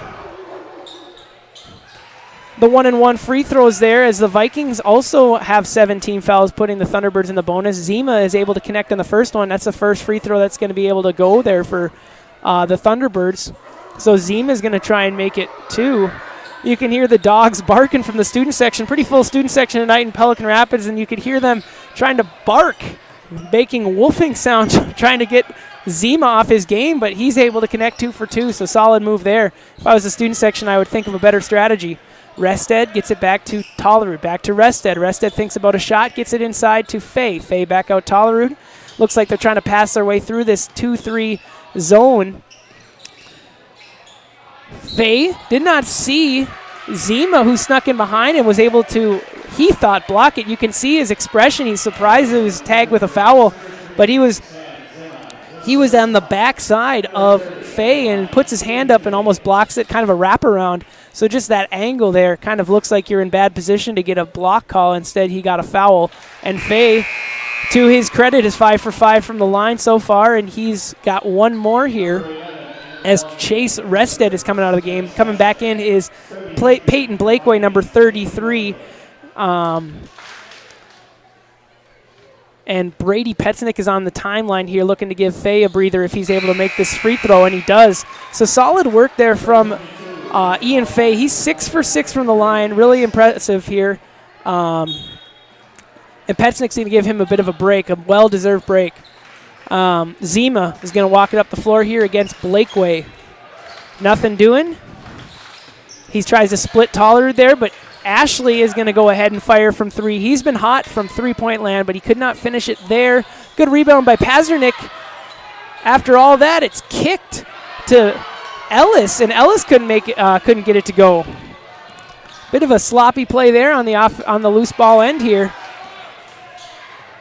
The 1-and-1 free throws there, as the Vikings also have 17 fouls, putting the Thunderbirds in the bonus. Zima is able to connect on the first one. That's the first free throw that's going to be able to go there for the Thunderbirds. So Zima is going to try and make it 2. You can hear the dogs barking from the student section. Pretty full student section tonight in Pelican Rapids, and you could hear them trying to bark, making wolfing sounds, trying to get Zima off his game, but he's able to connect 2 for 2, so solid move there. If I was the student section, I would think of a better strategy. Rested gets it back to Tollerud, back to Rested. Rested thinks about a shot, gets it inside to Faye. Faye back out Tollerud. Looks like they're trying to pass their way through this 2-3 zone. Faye did not see Zima, who snuck in behind and was able to, he thought, block it. You can see his expression. He's surprised he was tagged with a foul, but he was on the backside of Faye and puts his hand up and almost blocks it, kind of a wraparound. So just that angle there kind of looks like you're in bad position to get a block call. Instead, he got a foul. And Faye, to his credit, is 5 for 5 from the line so far, and he's got one more here as Chase Rested is coming out of the game. Coming back in is Peyton Blakeway, number 33. And Brady Petznick is on the timeline here looking to give Faye a breather if he's able to make this free throw, and he does. So solid work there from Ian Faye. He's 6 for 6 from the line. Really impressive here. And Petznick's going to give him a bit of a break, a well-deserved break. Zima is going to walk it up the floor here against Blakeway. Nothing doing. He tries to split Tollerud there, but Ashley is going to go ahead and fire from 3. He's been hot from three-point land, but he could not finish it there. Good rebound by Pazernik. After all that, it's kicked to Ellis, and Ellis couldn't get it to go. Bit of a sloppy play there on the loose ball end here.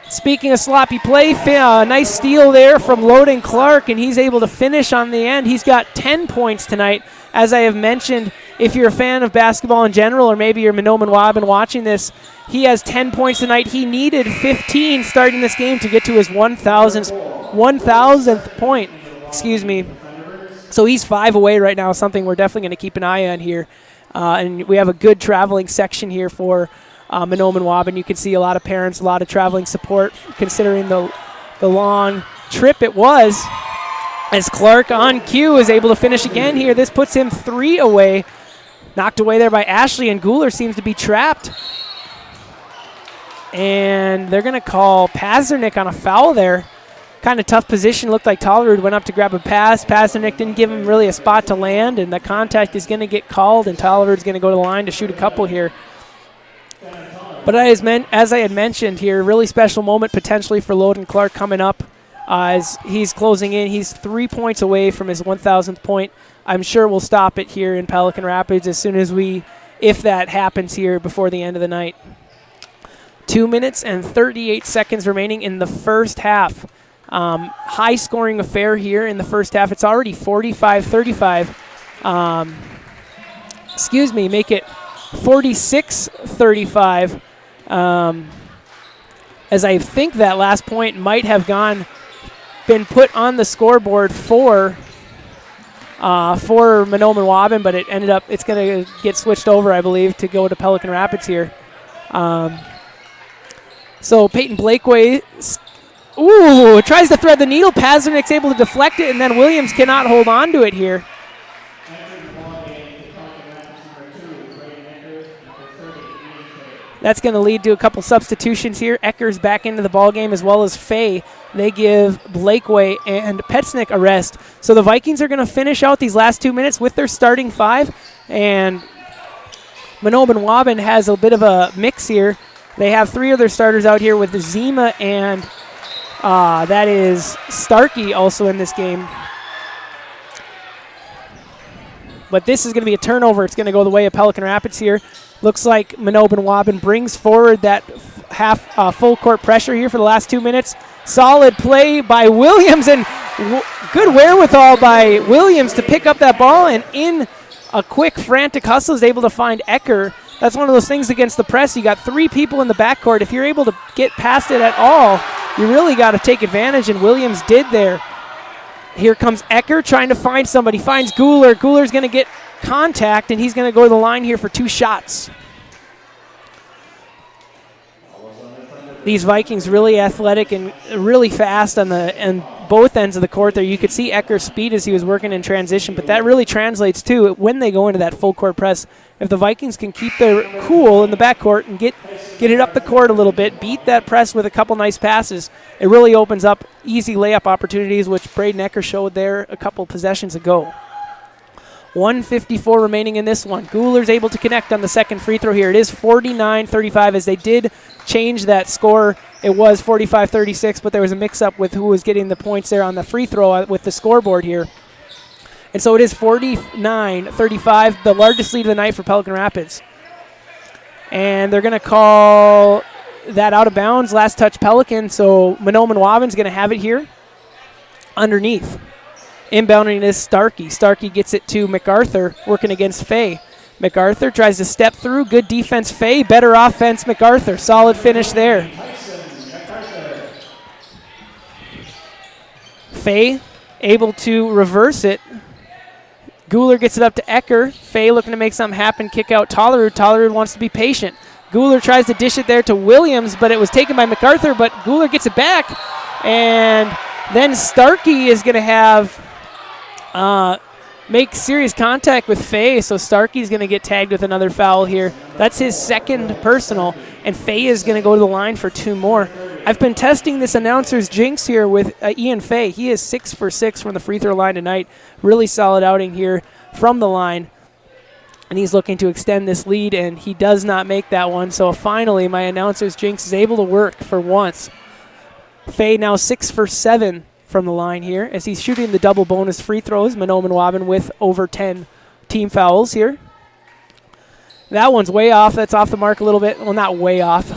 Speaking of sloppy play, nice steal there from Loden Clark, and he's able to finish on the end. He's got 10 points tonight. As I have mentioned, if you're a fan of basketball in general, or maybe you're Mahnomen-Waubun watching this, he has 10 points tonight. He needed 15 starting this game to get to his 1,000th point. Excuse me. So he's 5 away right now, something we're definitely going to keep an eye on here. And we have a good traveling section here for Mahnomen-Waubun. You can see a lot of parents, a lot of traveling support, considering the long trip it was. As Clark on cue is able to finish again here. This puts him 3 away. Knocked away there by Ashley, and Guler seems to be trapped. And they're going to call Pazernik on a foul there. Kind of tough position. Looked like Tollerud went up to grab a pass. Pazernik didn't give him really a spot to land, and the contact is going to get called, and Tollerud's going to go to the line to shoot a couple here. But as I had mentioned here, really special moment potentially for Loden Clark coming up. As he's closing in, he's 3 points away from his 1,000th point. I'm sure we'll stop it here in Pelican Rapids as soon as if that happens here before the end of the night. 2 minutes and 38 seconds remaining in the first half. High scoring affair here in the first half. It's already 45-35. Make it 46-35. As I think that last point might have been put on the scoreboard for for Mahnomen-Waubun, but it ended up, it's going to get switched over, I believe, to go to Pelican Rapids here. So Peyton Blakeway, tries to thread the needle. Pazernik's able to deflect it, and then Williams cannot hold on to it here. That's going to lead to a couple substitutions here. Ecker's back into the ballgame as well as Fay. They give Blakeway and Petsnick a rest. So the Vikings are going to finish out these last 2 minutes with their starting five. And Mahnomen-Waubun has a bit of a mix here. They have three of their starters out here with Zima and that is Starkey also in this game. But this is going to be a turnover. It's going to go the way of Pelican Rapids here. Looks like Mahnomen-Waubun brings forward that full court pressure here for the last 2 minutes. Solid play by Williams and good wherewithal by Williams to pick up that ball, and in a quick frantic hustle is able to find Ecker. That's one of those things against the press. You got three people in the backcourt. If you're able to get past it at all, you really got to take advantage, and Williams did there. Here comes Ecker trying to find somebody. Finds Guler. Guler's going to get contact, and he's going to go to the line here for 2 shots. These Vikings really athletic and really fast on both ends of the court there. You could see Ecker's speed as he was working in transition, but that really translates to when they go into that full court press. If the Vikings can keep their cool in the backcourt and get it up the court a little bit, beat that press with a couple nice passes, it really opens up easy layup opportunities, which Braden Ecker showed there a couple possessions ago. 1:54 remaining in this one. Guler's able to connect on the second free throw here. It is 49-35 as they did change that score. It was 45-36, but there was a mix-up with who was getting the points there on the free throw with the scoreboard here. And so it is 49-35, the largest lead of the night for Pelican Rapids. And they're going to call that out of bounds, last touch Pelican, so Mahnomen-Waubun's going to have it here underneath. Inbounding is Starkey. Starkey gets it to MacArthur, working against Fay. MacArthur tries to step through. Good defense, Fay. Better offense, MacArthur. Solid finish there. Fay able to reverse it. Guler gets it up to Ecker. Fay looking to make something happen. Kick out Tollerud. Tollerud wants to be patient. Guler tries to dish it there to Williams, but it was taken by MacArthur, but Guler gets it back. And then Starkey is going to have make serious contact with Fay, so Starkey's going to get tagged with another foul here. That's his second personal, and Fay is going to go to the line for 2 more. I've been testing this announcer's jinx here with Ian Fay. He is 6 for 6 from the free throw line tonight. Really solid outing here from the line, and he's looking to extend this lead, and he does not make that one. So finally, my announcer's jinx is able to work for once. Fay now 6 for 7 from the line here as he's shooting the double bonus free throws. Mahnomen-Waubun with over 10 team fouls here. That one's way off. That's off the mark a little bit. Well, not way off.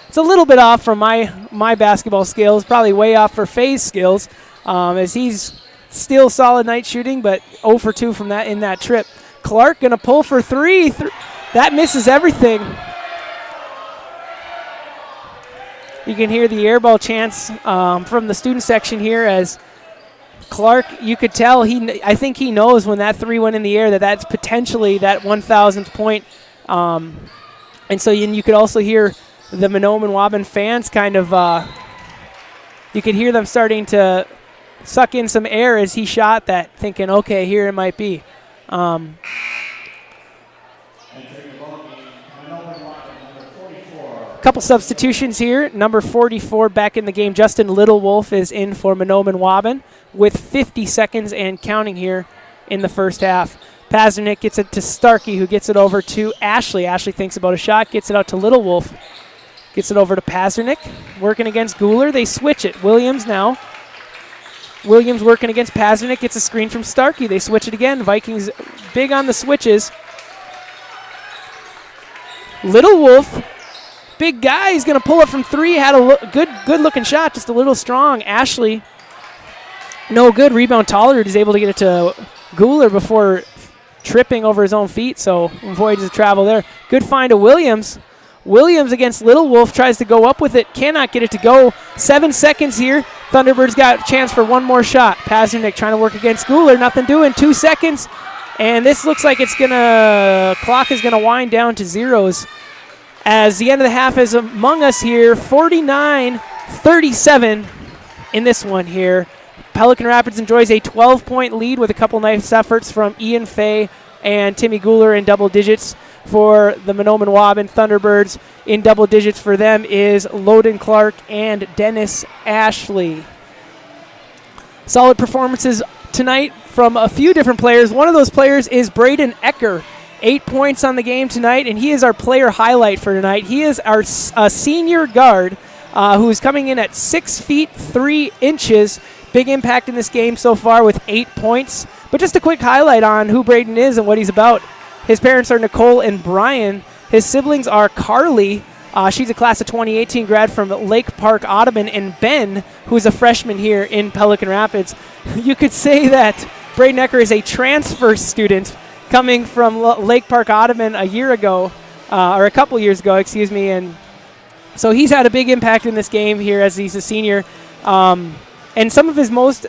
It's a little bit off from my basketball skills. Probably way off for Fay's skills as he's still solid night shooting, but 0 for 2 from that in that trip. Clark going to pull for 3. That misses everything. You can hear the airball chants from the student section here as Clark, you could tell, I think he knows when that 3 went in the air that's potentially that 1,000th point. And so you could also hear the Mahnomen-Waubun fans kind of, you could hear them starting to suck in some air as he shot that, thinking, okay, here it might be. Couple substitutions here. Number 44 back in the game. Justin Littlewolf is in for Mahnomen-Waubun with 50 seconds and counting here in the first half. Pazernik gets it to Starkey, who gets it over to Ashley. Ashley thinks about a shot, gets it out to Littlewolf. Gets it over to Pazernik, working against Guler. They switch it. Williams now. Williams working against Pazernik, gets a screen from Starkey. They switch it again. Vikings big on the switches. Littlewolf, big guy, he's going to pull it from 3. Had a good-looking shot, just a little strong. Ashley, no good. Rebound Tollerud is able to get it to Guler before tripping over his own feet, so avoids the travel there. Good find of Williams. Williams against Little Wolf tries to go up with it, cannot get it to go. 7 seconds here. Thunderbirds got a chance for one more shot. Pazernik trying to work against Schooler, nothing doing. 2 seconds, and this looks like clock is gonna wind down to zeros as the end of the half is among us here. 49-37 in this one here. Pelican Rapids enjoys a 12-point lead with a couple nice efforts from Ian Fay and Timmy Guler in double digits. For the Mahnomen-Waubun Thunderbirds, in double digits for them is Loden Clark and Dennis Ashley. Solid performances tonight from a few different players. One of those players is Braden Ecker. 8 points on the game tonight, and he is our player highlight for tonight. He is our senior guard who is coming in at 6 feet 3 inches. Big impact in this game so far with 8 points. But just a quick highlight on who Braden is and what he's about. His parents are Nicole and Brian. His siblings are Carly. She's a class of 2018 grad from Lake Park, Audubon, and Ben, who's a freshman here in Pelican Rapids. You could say that Braden Ecker is a transfer student coming from Lake Park, Audubon a year ago, or a couple years ago, excuse me. And so he's had a big impact in this game here as he's a senior. And some of his most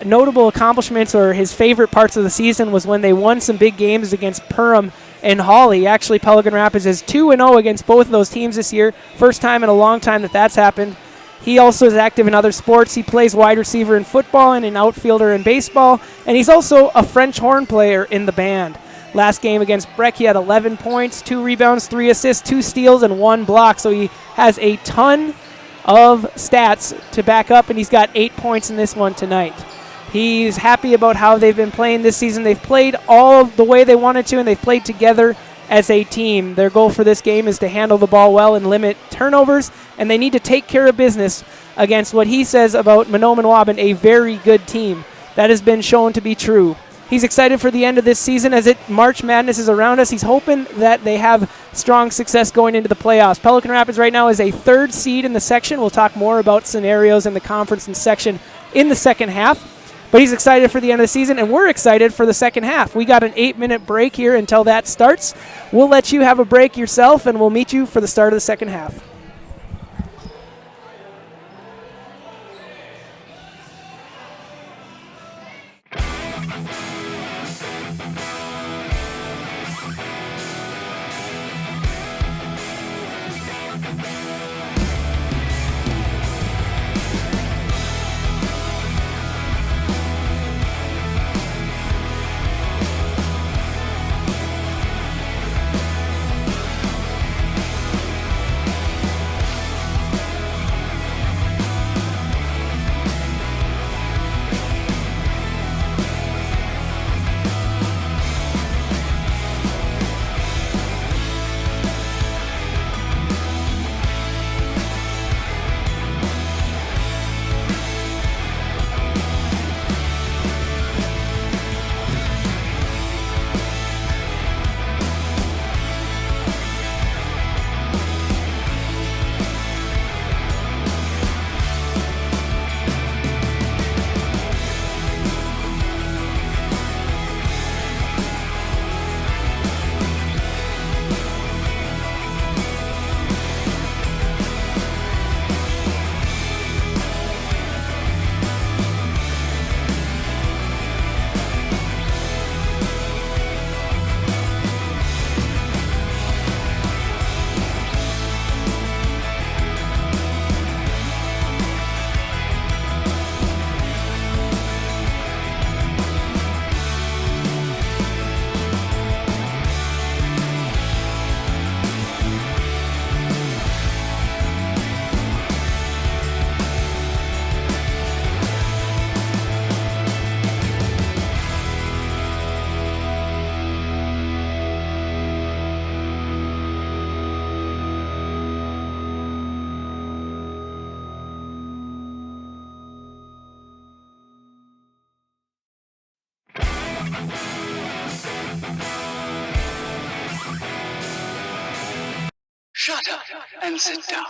notable accomplishments or his favorite parts of the season was when they won some big games against Perham and Hawley. Actually, Pelican Rapids is 2-0 against both of those teams this year. First time in a long time that's happened. He also is active in other sports. He plays wide receiver in football and an outfielder in baseball. And he's also a French horn player in the band. Last game against Breck, he had 11 points, 2 rebounds, 3 assists, 2 steals, and 1 block. So he has a ton of stats to back up, and he's got 8 points in this one tonight. He's happy about how they've been playing this season. They've played all the way they wanted to, and they've played together as a team. Their goal for this game is to handle the ball well and limit turnovers, and they need to take care of business against what he says about Mahnomen-Waubun, a very good team. That has been shown to be true. He's excited for the end of this season as March Madness is around us. He's hoping that they have strong success going into the playoffs. Pelican Rapids right now is a 3rd seed in the section. We'll talk more about scenarios in the conference and section in the second half. But he's excited for the end of the season, and we're excited for the second half. We got an 8-minute break here until that starts. We'll let you have a break yourself, and we'll meet you for the start of the second half. Shut up and sit down.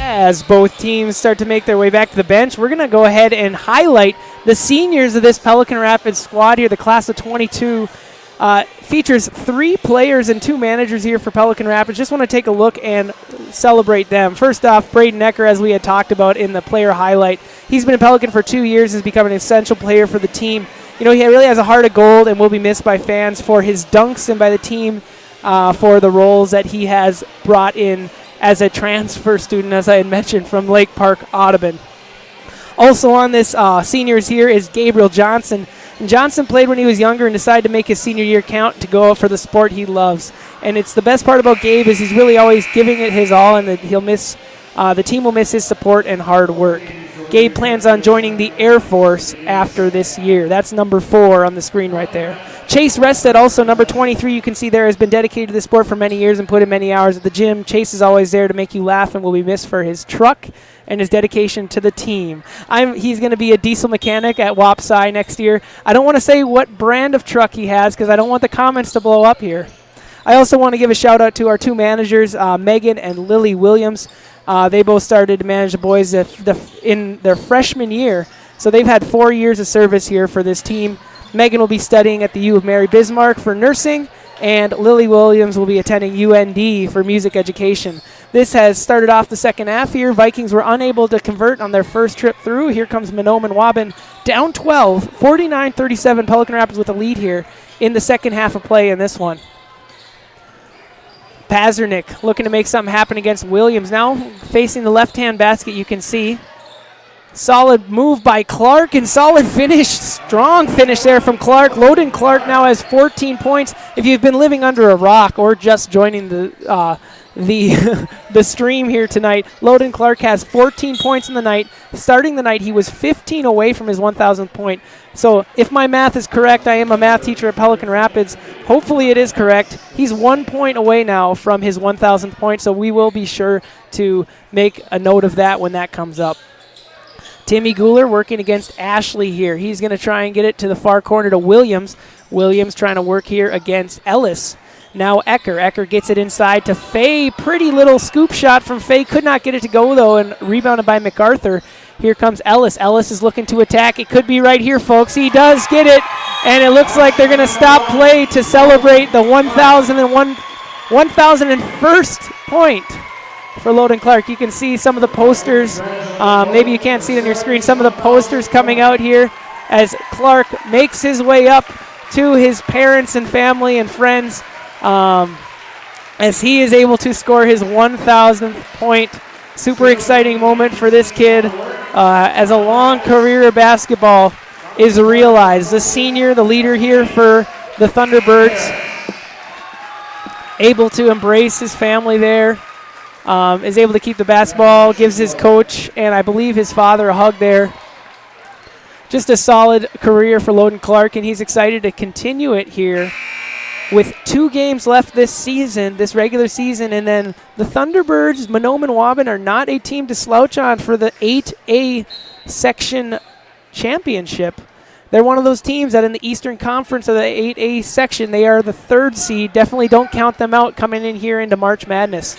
As both teams start to make their way back to the bench, we're going to go ahead and highlight the seniors of this Pelican Rapids squad here. The class of 22 features 3 players and 2 managers here for Pelican Rapids. Just want to take a look and celebrate them. First off, Braden Ecker, as we had talked about in the player highlight. He's been a Pelican for 2 years, has become an essential player for the team. You know, he really has a heart of gold and will be missed by fans for his dunks and by the team for the roles that he has brought in as a transfer student, as I had mentioned, from Lake Park, Audubon. Also on this seniors here is Gabriel Johnson. And Johnson played when he was younger and decided to make his senior year count to go out for the sport he loves. And it's the best part about Gabe is he's really always giving it his all, and that he'll miss the team will miss his support and hard work. Gabe plans on joining the Air Force after this year. That's number 4 on the screen right there. Chase Rested, also number 23, you can see there, has been dedicated to the sport for many years and put in many hours at the gym. Chase is always there to make you laugh and will be missed for his truck and his dedication to the team. He's going to be a diesel mechanic at Wapsi next year. I don't want to say what brand of truck he has because I don't want the comments to blow up here. I also want to give a shout out to our 2 managers, Megan and Lily Williams. They both started to manage the boys in their freshman year So they've had 4 years of service here for this team. Megan will be studying at the U of Mary Bismarck for nursing, and Lily Williams will be attending UND for music education. This has started off the second half here. Vikings were unable to convert on their first trip through. Here comes Mahnomen-Waubun down 12, 49-37. Pelican Rapids with a lead here in the second half of play in this one. Pazernik looking to make something happen against Williams. Now facing the left-hand basket, you can see. Solid move by Clark and solid finish, strong finish there from Clark. Loden Clark now has 14 points. If you've been living under a rock or just joining the the stream here tonight, Loden Clark has 14 points in the night. Starting the night, he was 15 away from his 1,000th point. So if my math is correct, I am a math teacher at Pelican Rapids. Hopefully it is correct. He's 1 point away now from his 1,000th point, so we will be sure to make a note of that when that comes up. Timmy Guler working against Ashley here. He's going to try and get it to the far corner to Williams. Williams trying to work here against Ellis. Now Ecker. Ecker gets it inside to Faye. Pretty little scoop shot from Faye. Could not get it to go, though, and rebounded by MacArthur. Here comes Ellis. Ellis is looking to attack. It could be right here, folks. He does get it, and it looks like they're going to stop play to celebrate the 1,001st point for Loden Clark. You can see some of the posters. Maybe you can't see it on your screen. Some of the posters coming out here as Clark makes his way up to his parents and family and friends as he is able to score his 1,000th point. Super exciting moment for this kid as a long career of basketball is realized. The senior, the leader here for the Thunderbirds, able to embrace his family there. Is able to keep the basketball, gives his coach and I believe his father a hug there. Just a solid career for Loden Clark, and he's excited to continue it here with 2 games left this season, this regular season, and then the Thunderbirds, Mahnomen-Waubun, are not a team to slouch on for the 8A section championship. They're one of those teams that in the Eastern Conference of the 8A section, they are the 3rd seed. Definitely don't count them out coming in here into March Madness.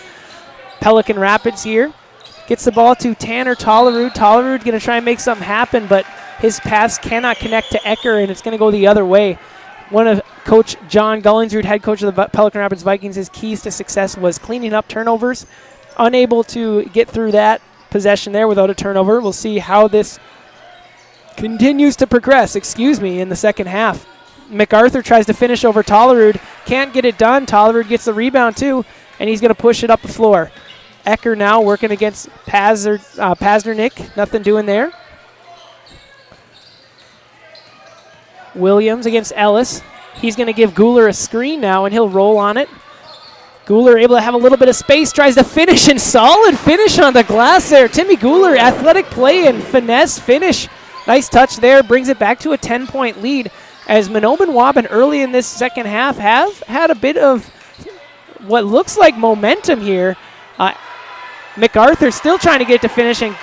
Pelican Rapids here gets the ball to Tanner Tollerud. Tollerud going to try and make something happen, but his pass cannot connect to Ecker, and it's going to go the other way. One of Coach John Gullingsrud, head coach of the Pelican Rapids Vikings, his keys to success was cleaning up turnovers. Unable to get through that possession there without a turnover. We'll see how this continues to progress, in the second half. MacArthur tries to finish over Tollerud. Can't get it done. Tollerud gets the rebound too, and he's going to push it up the floor. Ecker now working against Pazernik. Nothing doing there. Williams against Ellis. He's going to give Guler a screen now, and he'll roll on it. Guler able to have a little bit of space, tries to finish, and solid finish on the glass there. Timmy Guler, athletic play and finesse finish. Nice touch there, brings it back to a 10-point lead as Mahnomen-Waubun early in this second half have had a bit of what looks like momentum here. MacArthur still trying to get it to finish, and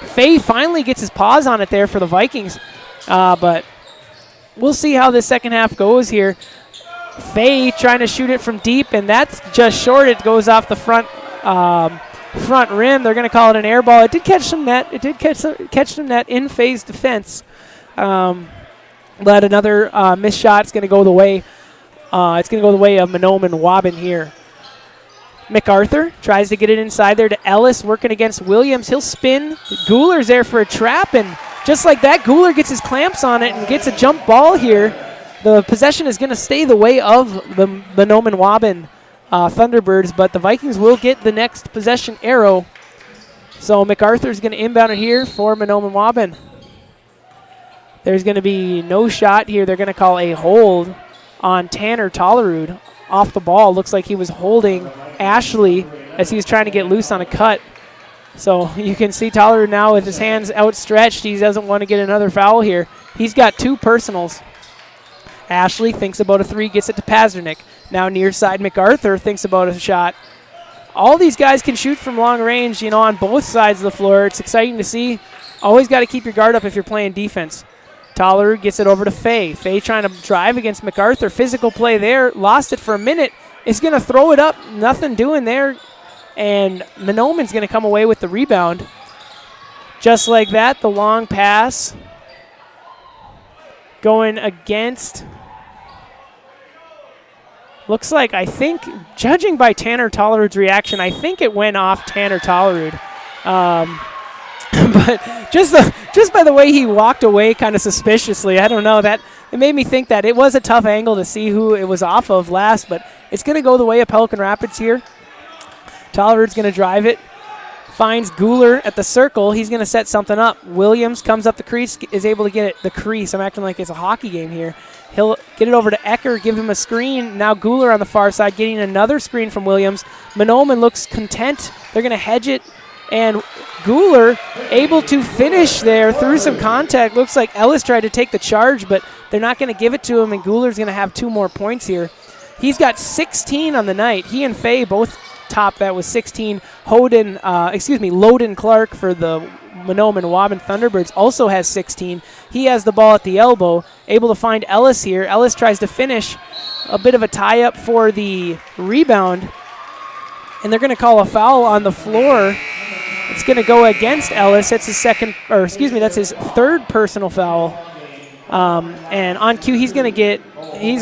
Faye finally gets his paws on it there for the Vikings. But we'll see how this second half goes here. Faye trying to shoot it from deep, and that's just short. It goes off the front rim. They're going to call it an air ball. It did catch some net. It did catch some net in Faye's defense. But another missed shot is going to go the way. It's going to go the way of Mahnomen-Waubun here. MacArthur tries to get it inside there to Ellis, working against Williams. He'll spin. Guler's there for a trap, and just like that, Guler gets his clamps on it and gets a jump ball here. The possession is going to stay the way of the Mahnomen-Waubun Thunderbirds, but the Vikings will get the next possession arrow. So MacArthur's going to inbound it here for Mahnomen-Waubun. There's going to be no shot here. They're going to call a hold on Tanner Tollerud off the ball. Looks like he was holding Ashley as he was trying to get loose on a cut. So you can see Tollerud now with his hands outstretched. He doesn't want to get another foul here. He's got 2 personals. Ashley thinks about a 3, gets it to Pazernik. Now near side, MacArthur thinks about a shot. All these guys can shoot from long range, on both sides of the floor. It's exciting to see. Always got to keep your guard up if you're playing defense. Tollerud gets it over to Faye. Faye trying to drive against MacArthur. Physical play there. Lost it for a minute. Is going to throw it up. Nothing doing there. And Mahnomen's going to come away with the rebound. Just like that, the long pass going against. Looks like, I think, judging by Tanner Tollerud's reaction, I think it went off Tanner Tollerud. But just by the way he walked away kind of suspiciously, I don't know, that it made me think that it was a tough angle to see who it was off of last, but it's going to go the way of Pelican Rapids here. Tollerud's going to drive it, finds Guler at the circle. He's going to set something up. Williams comes up the crease, is able to get it the crease. I'm acting like it's a hockey game here. He'll get it over to Ecker, give him a screen. Now Guler on the far side getting another screen from Williams. Mahnomen looks content. They're going to hedge it. And Guler able to finish there through some contact. Looks like Ellis tried to take the charge, but they're not going to give it to him, and Guler's going to have 2 more points here. He's got 16 on the night. He and Faye both top that with 16. Loden Clark for the Mahnomen-Waubun Thunderbirds also has 16. He has the ball at the elbow, able to find Ellis here. Ellis tries to finish. A bit of a tie-up for the rebound, and they're going to call a foul on the floor. It's going to go against Ellis. That's that's his 3rd personal foul. And on cue, he's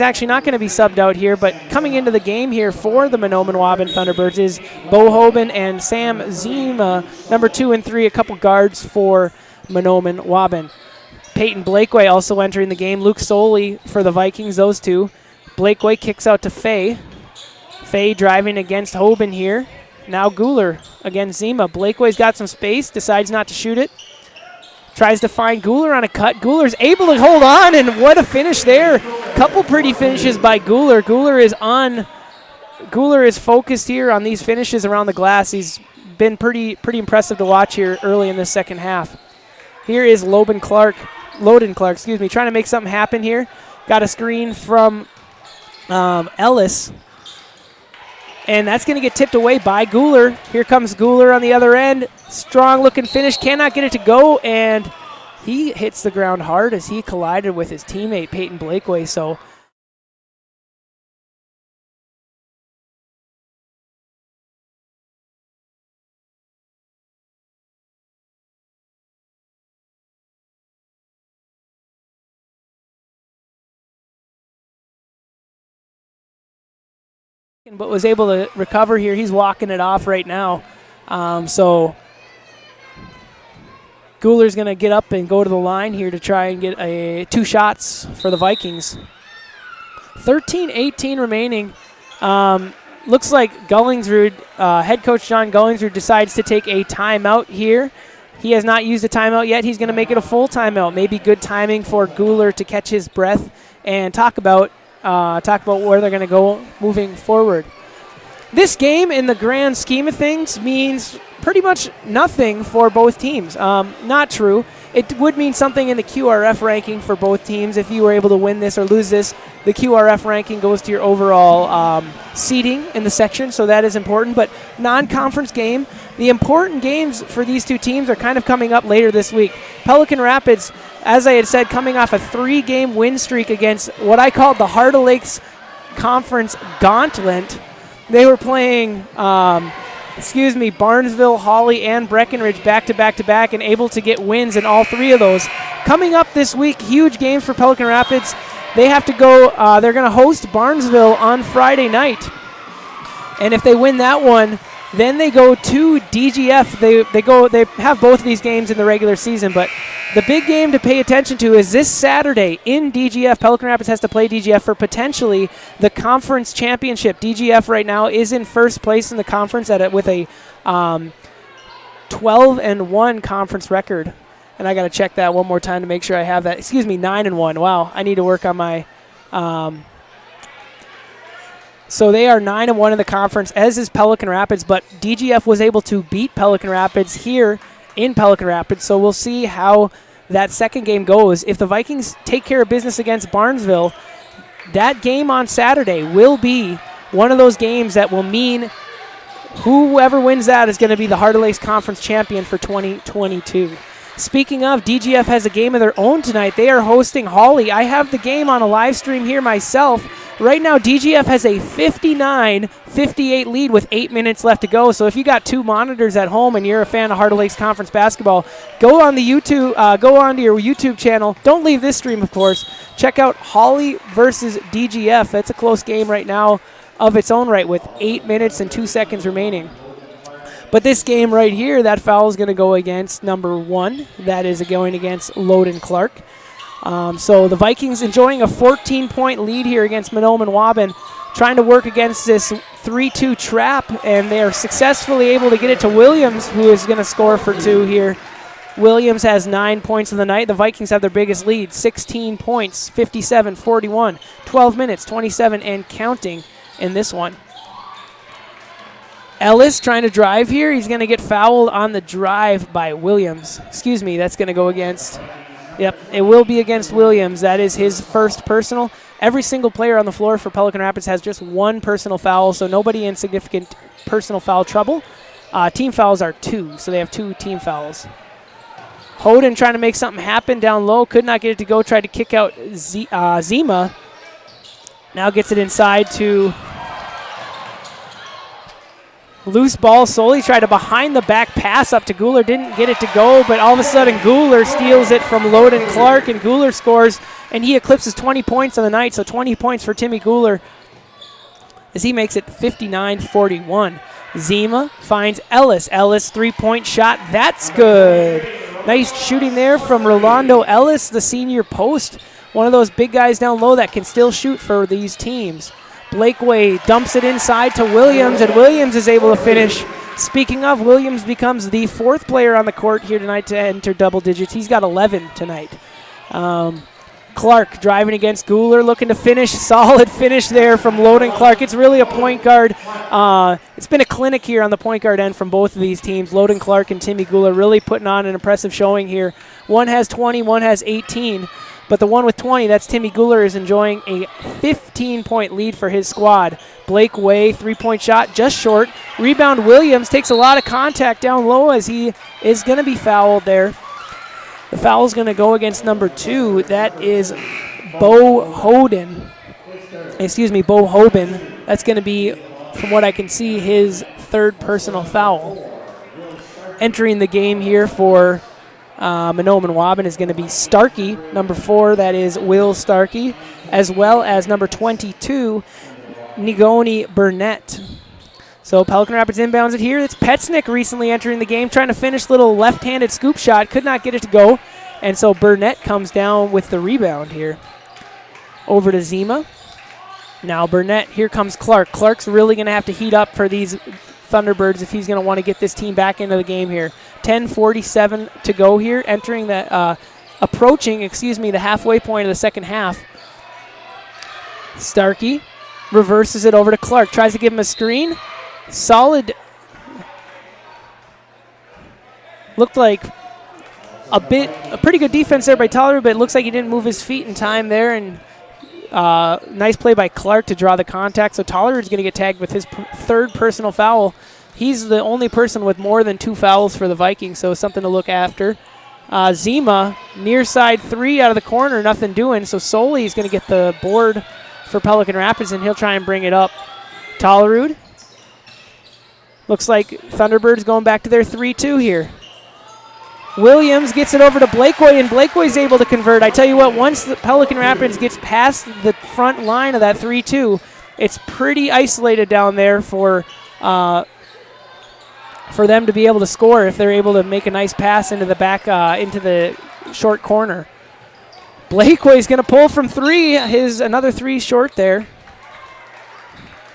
actually not going to be subbed out here, but coming into the game here for the Mahnomen-Waubun Thunderbirds is Bo Hoban and Sam Zima, number 2 and 3, a couple guards for Mahnomen-Waubun. Peyton Blakeway also entering the game. Luke Soley for the Vikings, those two. Blakeway kicks out to Faye. Faye driving against Hoban here. Now Guler against Zima. Blakeway's got some space, decides not to shoot it. Tries to find Guler on a cut. Guler's able to hold on, and what a finish there. Couple pretty finishes by Guler. Guler is focused here on these finishes around the glass. He's been pretty impressive to watch here early in the second half. Here is Loden Clark, trying to make something happen here. Got a screen from Ellis. And that's going to get tipped away by Guler. Here comes Guler on the other end. Strong-looking finish. Cannot get it to go. And he hits the ground hard as he collided with his teammate, Peyton Blakeway. So but was able to recover here. He's walking it off right now. So Guler's going to get up and go to the line here to try and get 2 shots for the Vikings. 13-18 remaining. Looks like Gullingsrud, head coach John Gullingsrud decides to take a timeout here. He has not used a timeout yet. He's going to make it a full timeout. Maybe good timing for Guler to catch his breath and talk about where they're going to go moving forward. This game, in the grand scheme of things, means pretty much nothing for both teams. Not true. It would mean something in the QRF ranking for both teams. If you were able to win this or lose this, the QRF ranking goes to your overall seeding in the section, so that is important. But non-conference game, the important games for these two teams are kind of coming up later this week. Pelican Rapids, as I had said, coming off a 3-game win streak against what I called the Heart of Lakes Conference Gauntlet. They were playing Barnesville, Hawley, and Breckenridge back-to-back-to-back and able to get wins in all 3 of those. Coming up this week, huge games for Pelican Rapids. They have to go, they're going to host Barnesville on Friday night. And if they win that one, then they go to DGF. They have both of these games in the regular season, but the big game to pay attention to is this Saturday in DGF. Pelican Rapids has to play DGF for potentially the conference championship. DGF right now is in first place in the conference with a 12-1 conference record. And I got to check that one more time to make sure I have that. 9-1. Wow, I need to work on my so they are 9-1 in the conference, as is Pelican Rapids, but DGF was able to beat Pelican Rapids here in Pelican Rapids, so we'll see how that second game goes. If the Vikings take care of business against Barnesville, that game on Saturday will be one of those games that will mean whoever wins that is going to be the Heart of Lakes Conference champion for 2022. Speaking of, DGF has a game of their own tonight. They are hosting Hawley. I have the game on a live stream here myself. Right now, DGF has a 59-58 lead with 8 minutes left to go. So if you got 2 monitors at home and you're a fan of Heart of Lakes Conference basketball, go on the YouTube, go onto your YouTube channel. Don't leave this stream, of course. Check out Hawley versus DGF. That's a close game right now of its own right with 8 minutes and 2 seconds remaining. But this game right here, that foul is going to go against number 1. That is going against Loden Clark. So the Vikings enjoying a 14-point lead here against Mahnomen-Waubun, trying to work against this 3-2 trap, and they are successfully able to get it to Williams, who is going to score for 2 here. Williams has 9 points of the night. The Vikings have their biggest lead, 16 points, 57-41, 12 minutes, 27 and counting in this one. Ellis trying to drive here. He's going to get fouled on the drive by Williams. Excuse me, that's going to go against... Yep, it will be against Williams. That is his first personal. Every single player on the floor for Pelican Rapids has just 1 personal foul, so nobody in significant personal foul trouble. Team fouls are 2, so they have 2 team fouls. Hoden trying to make something happen down low. Could not get it to go. Tried to kick out Zima. Now gets it inside to... Loose ball. Solely tried a behind-the-back pass up to Guler. Didn't get it to go, but all of a sudden Guler steals it from Loden Clark, and Guler scores, and he eclipses 20 points on the night, so 20 points for Timmy Guler as he makes it 59-41. Zima finds Ellis. Ellis, 3-point shot. That's good. Nice shooting there from Rolando Ellis, the senior post. One of those big guys down low that can still shoot for these teams. Blakeway dumps it inside to Williams, and Williams is able to finish. Speaking of, Williams becomes the 4th player on the court here tonight to enter double digits. He's got 11 tonight. Clark driving against Guler, looking to finish. Solid finish there from Loden Clark. It's really a point guard. It's been a clinic here on the point guard end from both of these teams. Loden Clark and Timmy Guler really putting on an impressive showing here. One has 20, one has 18. But the one with 20, that's Timmy Guler, is enjoying a 15-point lead for his squad. Blake Way, 3-point shot, just short. Rebound, Williams takes a lot of contact down low as he is going to be fouled there. The foul is going to go against number 2. That is Bo Hoden. Bo Hoban. That's going to be, from what I can see, his 3rd personal foul. Entering the game here for... Mahnomen-Waubun is going to be Starkey, number 4, that is Will Starkey, as well as number 22, Nigoni Burnett. So Pelican Rapids inbounds it here. It's Petsnick recently entering the game, trying to finish little left-handed scoop shot, could not get it to go, and so Burnett comes down with the rebound here. Over to Zima. Now Burnett, here comes Clark. Clark's really going to have to heat up for these Thunderbirds if he's going to want to get this team back into the game here. 10:47 to go here, entering the approaching the halfway point of the second half. Starkey reverses it over to Clark, tries to give him a screen. Solid. Looked like a pretty good defense there by Tyler, but it looks like he didn't move his feet in time there, and nice play by Clark to draw the contact. So Toller is going to get tagged with his 3rd personal foul. He's the only person with more than 2 fouls for the Vikings, so something to look after. Zima, near side 3 out of the corner, nothing doing. So Soley is going to get the board for Pelican Rapids, and he'll try and bring it up. Tollerud. Looks like Thunderbirds going back to their 3-2 here. Williams gets it over to Blakeway, and Blakeway's able to convert. I tell you what, once the Pelican Rapids gets past the front line of that 3-2, it's pretty isolated down there for them to be able to score if they're able to make a nice pass into the back, into the short corner. Blakeway's going to pull from 3, another 3 short there.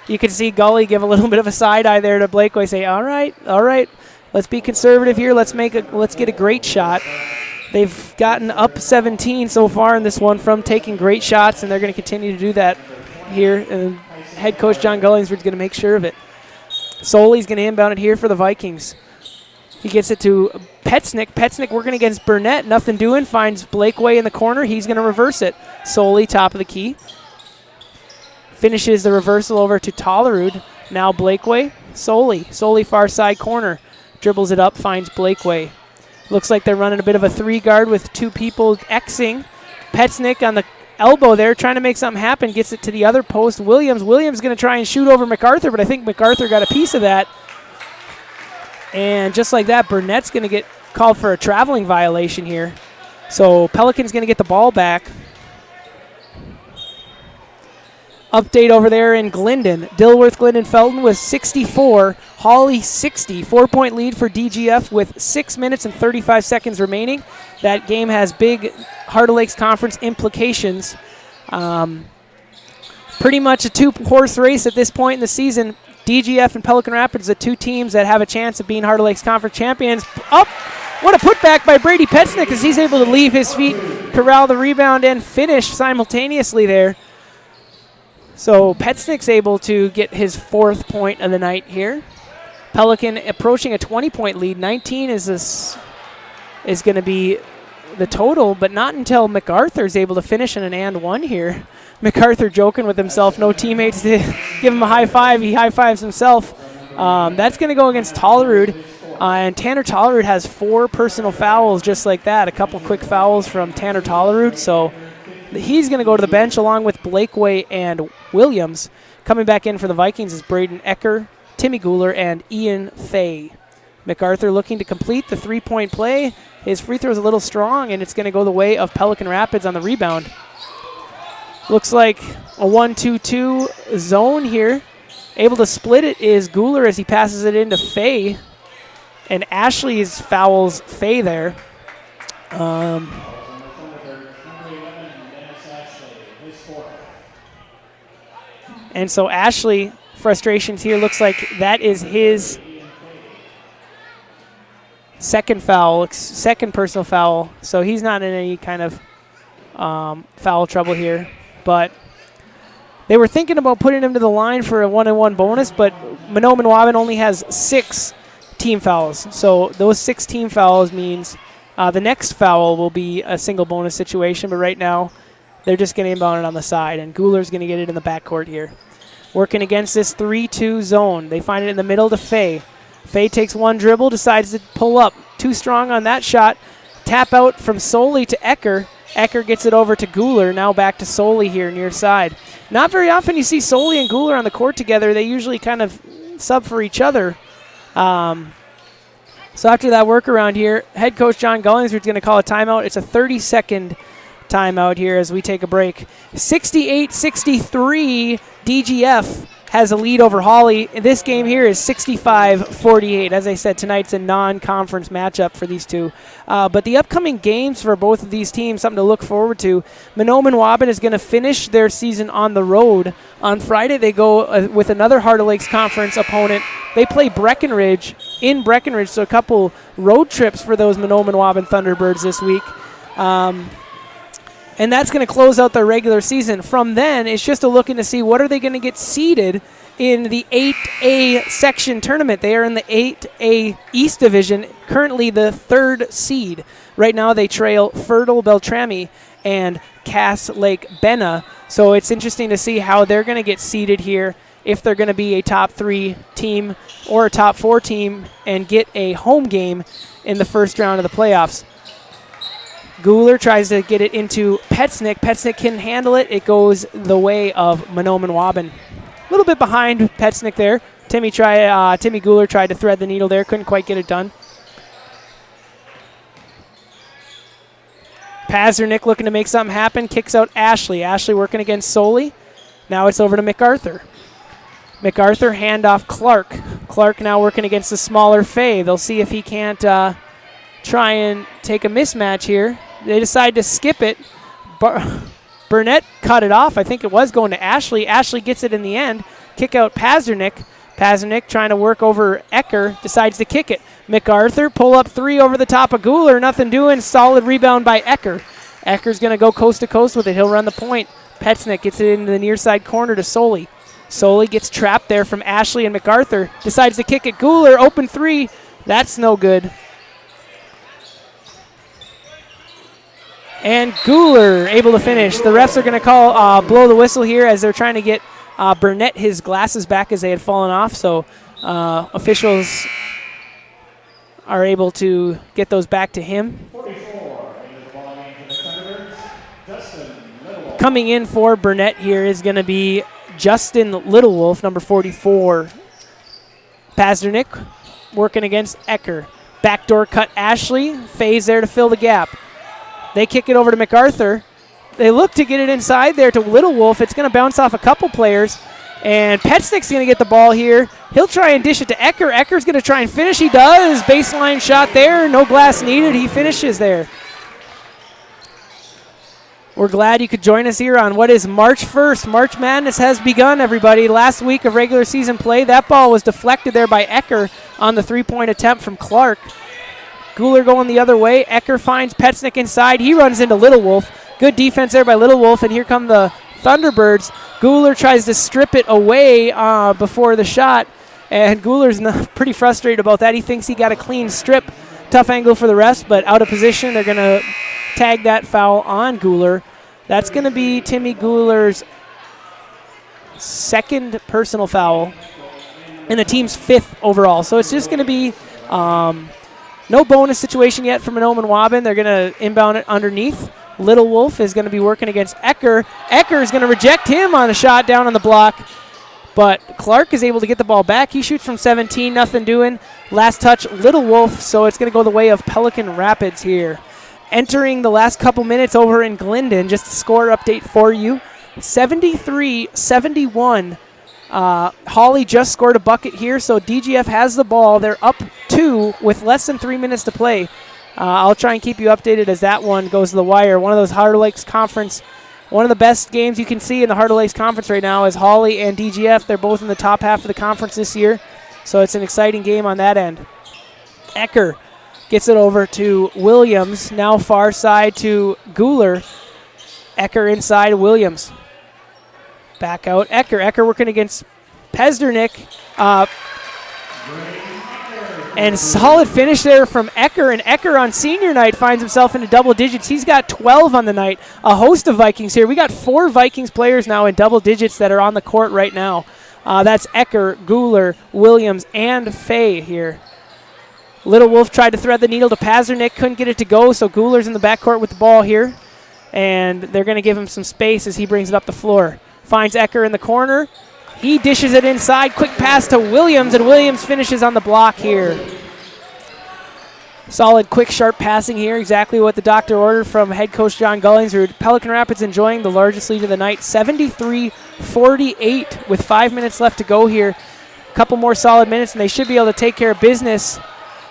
You can see Gully give a little bit of a side eye there to Blakeway, say, all right, let's be conservative here. Let's get a great shot. They've gotten up 17 so far in this one from taking great shots, and they're going to continue to do that here. And head coach John Gullingsford's going to make sure of it. Soley's going to inbound it here for the Vikings. He gets it to Petsnick. Petsnick working against Burnett. Nothing doing. Finds Blakeway in the corner. He's going to reverse it. Soley, top of the key. Finishes the reversal over to Tollerud. Now Blakeway. Soley far side corner. Dribbles it up. Finds Blakeway. Looks like they're running a bit of a 3-guard with 2 people Xing. Petznick on the elbow there, trying to make something happen, gets it to the other post. Williams going to try and shoot over MacArthur, but I think MacArthur got a piece of that. And just like that, Burnett's going to get called for a traveling violation here. So Pelican's going to get the ball back. Update over there in Glendon. Dilworth, Glendon, Felton with 64. Hawley 60. 4-point lead for DGF with 6 minutes and 35 seconds remaining. That game has big Heart of Lakes Conference implications. Pretty much a 2-horse race at this point in the season. DGF and Pelican Rapids, the 2 teams that have a chance of being Heart of Lakes Conference champions. What a putback by Brady Petznick as he's able to leave his feet, corral the rebound, and finish simultaneously there. So Petznick's able to get his 4th point of the night here. Pelican approaching a 20-point lead. 19 is going to be the total, but not until MacArthur's able to finish in an and one here. MacArthur joking with himself. No teammates to give him a high five. He high fives himself. That's going to go against Tollerud. And Tanner Tollerud has 4 personal fouls just like that. A couple quick fouls from Tanner Tollerud. So he's going to go to the bench along with Blakeway and Williams. Coming back in for the Vikings is Braden Ecker, Timmy Guler, and Ian Fay. MacArthur looking to complete the 3-point play. His free throw is a little strong, and it's going to go the way of Pelican Rapids on the rebound. Looks like a 1-2-2 zone here. Able to split it is Guler as he passes it into Fay. And Ashley's fouls Fay there. And so Ashley, frustrations here, looks like that is his second foul, second personal foul. So he's not in any kind of foul trouble here. But they were thinking about putting him to the line for a 1-on-1 bonus, but Mahnomen-Waubun only has 6 team fouls. So those 6 team fouls means the next foul will be a single bonus situation, but right now they're just going to inbound it on the side, and Guler's going to get it in the backcourt here. Working against this 3-2 zone. They find it in the middle to Fay. Fay takes one dribble, decides to pull up. Too strong on that shot. Tap out from Soley to Ecker. Ecker gets it over to Guler. Now back to Soley here near side. Not very often you see Soley and Guler on the court together. They usually kind of sub for each other. So after that workaround here, head coach John Gullingsford is going to call a timeout. It's a 30-second timeout here as we take a break. 68-63, DGF has a lead over Hawley. This game here is 65-48. As I said, tonight's a non-conference matchup for these two. But the upcoming games for both of these teams, something to look forward to. Mahnomen-Waubun is going to finish their season on the road. On Friday, they go with another Heart of Lakes Conference opponent. They play Breckenridge in Breckenridge, so a couple road trips for those Mahnomen-Waubun Thunderbirds this week. And that's going to close out their regular season. From then, it's just a looking to see what are they going to get seeded in the 8A section tournament. They are in the 8A East Division, currently the 3rd seed. Right now they trail Fertile Beltrami and Cass Lake Benna. So it's interesting to see how they're going to get seeded here, if they're going to be a top 3 team or a top 4 team and get a home game in the first round of the playoffs. Guler tries to get it into Petznick. Petznick can handle it. It goes the way of Mahnomen-Waubun. A little bit behind Petznick there. Timmy Guler tried to thread the needle there. Couldn't quite get it done. Pazernick looking to make something happen. Kicks out Ashley. Ashley working against Soley. Now it's over to MacArthur. MacArthur handoff Clark. Clark now working against the smaller Fay. They'll see if he can't try and take a mismatch here. They decide to skip it. Burnett cut it off. I think it was going to Ashley. Ashley gets it in the end. Kick out Pazernick. Pazernick trying to work over Ecker. Decides to kick it. MacArthur pull up 3 over the top of Guler. Nothing doing. Solid rebound by Ecker. Ecker's going to go coast to coast with it. He'll run the point. Petznick gets it into the near side corner to Soley. Soley gets trapped there from Ashley and MacArthur. Decides to kick it. Guler, open 3. That's no good. And Guler able to finish. The refs are going to call blow the whistle here as they're trying to get Burnett his glasses back as they had fallen off. So officials are able to get those back to him. Coming in for Burnett here is going to be Justin Littlewolf, number 44. Pazdernik working against Ecker. Backdoor cut Ashley. Faye's there to fill the gap. They kick it over to MacArthur. They look to get it inside there to Littlewolf. It's going to bounce off a couple players. And Petsnick's going to get the ball here. He'll try and dish it to Ecker. Ecker's going to try and finish. He does. Baseline shot there. No glass needed. He finishes there. We're glad you could join us here on what is March 1st. March Madness has begun, everybody. Last week of regular season play, that ball was deflected there by Ecker on the three-point attempt from Clark. Guler going the other way. Ecker finds Petsnick inside. He runs into Littlewolf. Good defense there by Littlewolf, and here come the Thunderbirds. Guler tries to strip it away before the shot, and Guler's pretty frustrated about that. He thinks he got a clean strip. Tough angle for the rest, but out of position. They're going to tag that foul on Guler. That's going to be Timmy Guler's second personal foul and the team's 5th overall. So it's just going to be no bonus situation yet for Mahnomen-Waubun. They're going to inbound it underneath. Littlewolf is going to be working against Ecker. Ecker is going to reject him on a shot down on the block, but Clark is able to get the ball back. He shoots from 17, nothing doing. Last touch, Littlewolf, so it's going to go the way of Pelican Rapids here. Entering the last couple minutes over in Glendon, just a score update for you. 73-71. Hawley just scored a bucket here, so DGF has the ball. They're up 2 with less than 3 minutes to play. I'll try and keep you updated as that one goes to the wire. One of those Heart of Lakes Conference, one of the best games you can see in the Heart of Lakes Conference right now is Hawley and DGF. They're both in the top half of the conference this year, so it's an exciting game on that end. Ecker gets it over to Williams. Now far side to Guler. Ecker inside Williams. Back out Ecker. Ecker working against Pezdernik. And solid finish there from Ecker. And Ecker on senior night finds himself into double digits. He's got 12 on the night. A host of Vikings here. We got 4 Vikings players now in double digits that are on the court right now. That's Ecker, Guler, Williams, and Faye here. Littlewolf tried to thread the needle to Pazdernik, couldn't get it to go, so Guler's in the backcourt with the ball here. And they're going to give him some space as he brings it up the floor. Finds Ecker in the corner. He dishes it inside. Quick pass to Williams, and Williams finishes on the block here. Solid, quick, sharp passing here. Exactly what the doctor ordered from head coach John Gullingsrud. Pelican Rapids enjoying the largest lead of the night, 73-48 with 5 minutes left to go here. A couple more solid minutes, and they should be able to take care of business.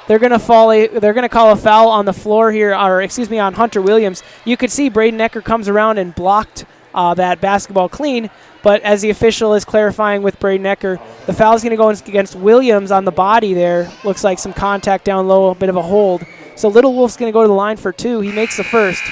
They're going to call a foul on the floor here, on Hunter Williams. You could see Braden Ecker comes around and blocked that basketball clean, but as the official is clarifying with Braden Ecker, the foul is going to go against Williams on the body there. Looks like some contact down low, a bit of a hold. So Littlewolf's going to go to the line for 2. He makes the first.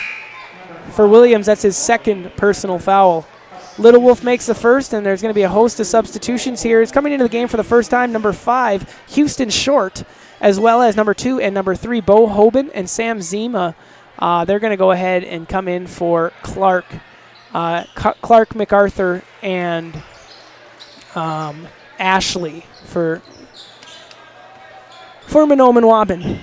For Williams, that's his second personal foul. Littlewolf makes the first, and there's going to be a host of substitutions here. It's coming into the game for the first time, number 5, Houston Short, as well as number 2 and number 3, Bo Hoban and Sam Zima. They're going to go ahead and come in for Clark. Clark, MacArthur, and Ashley for Mahnomen-Waubun.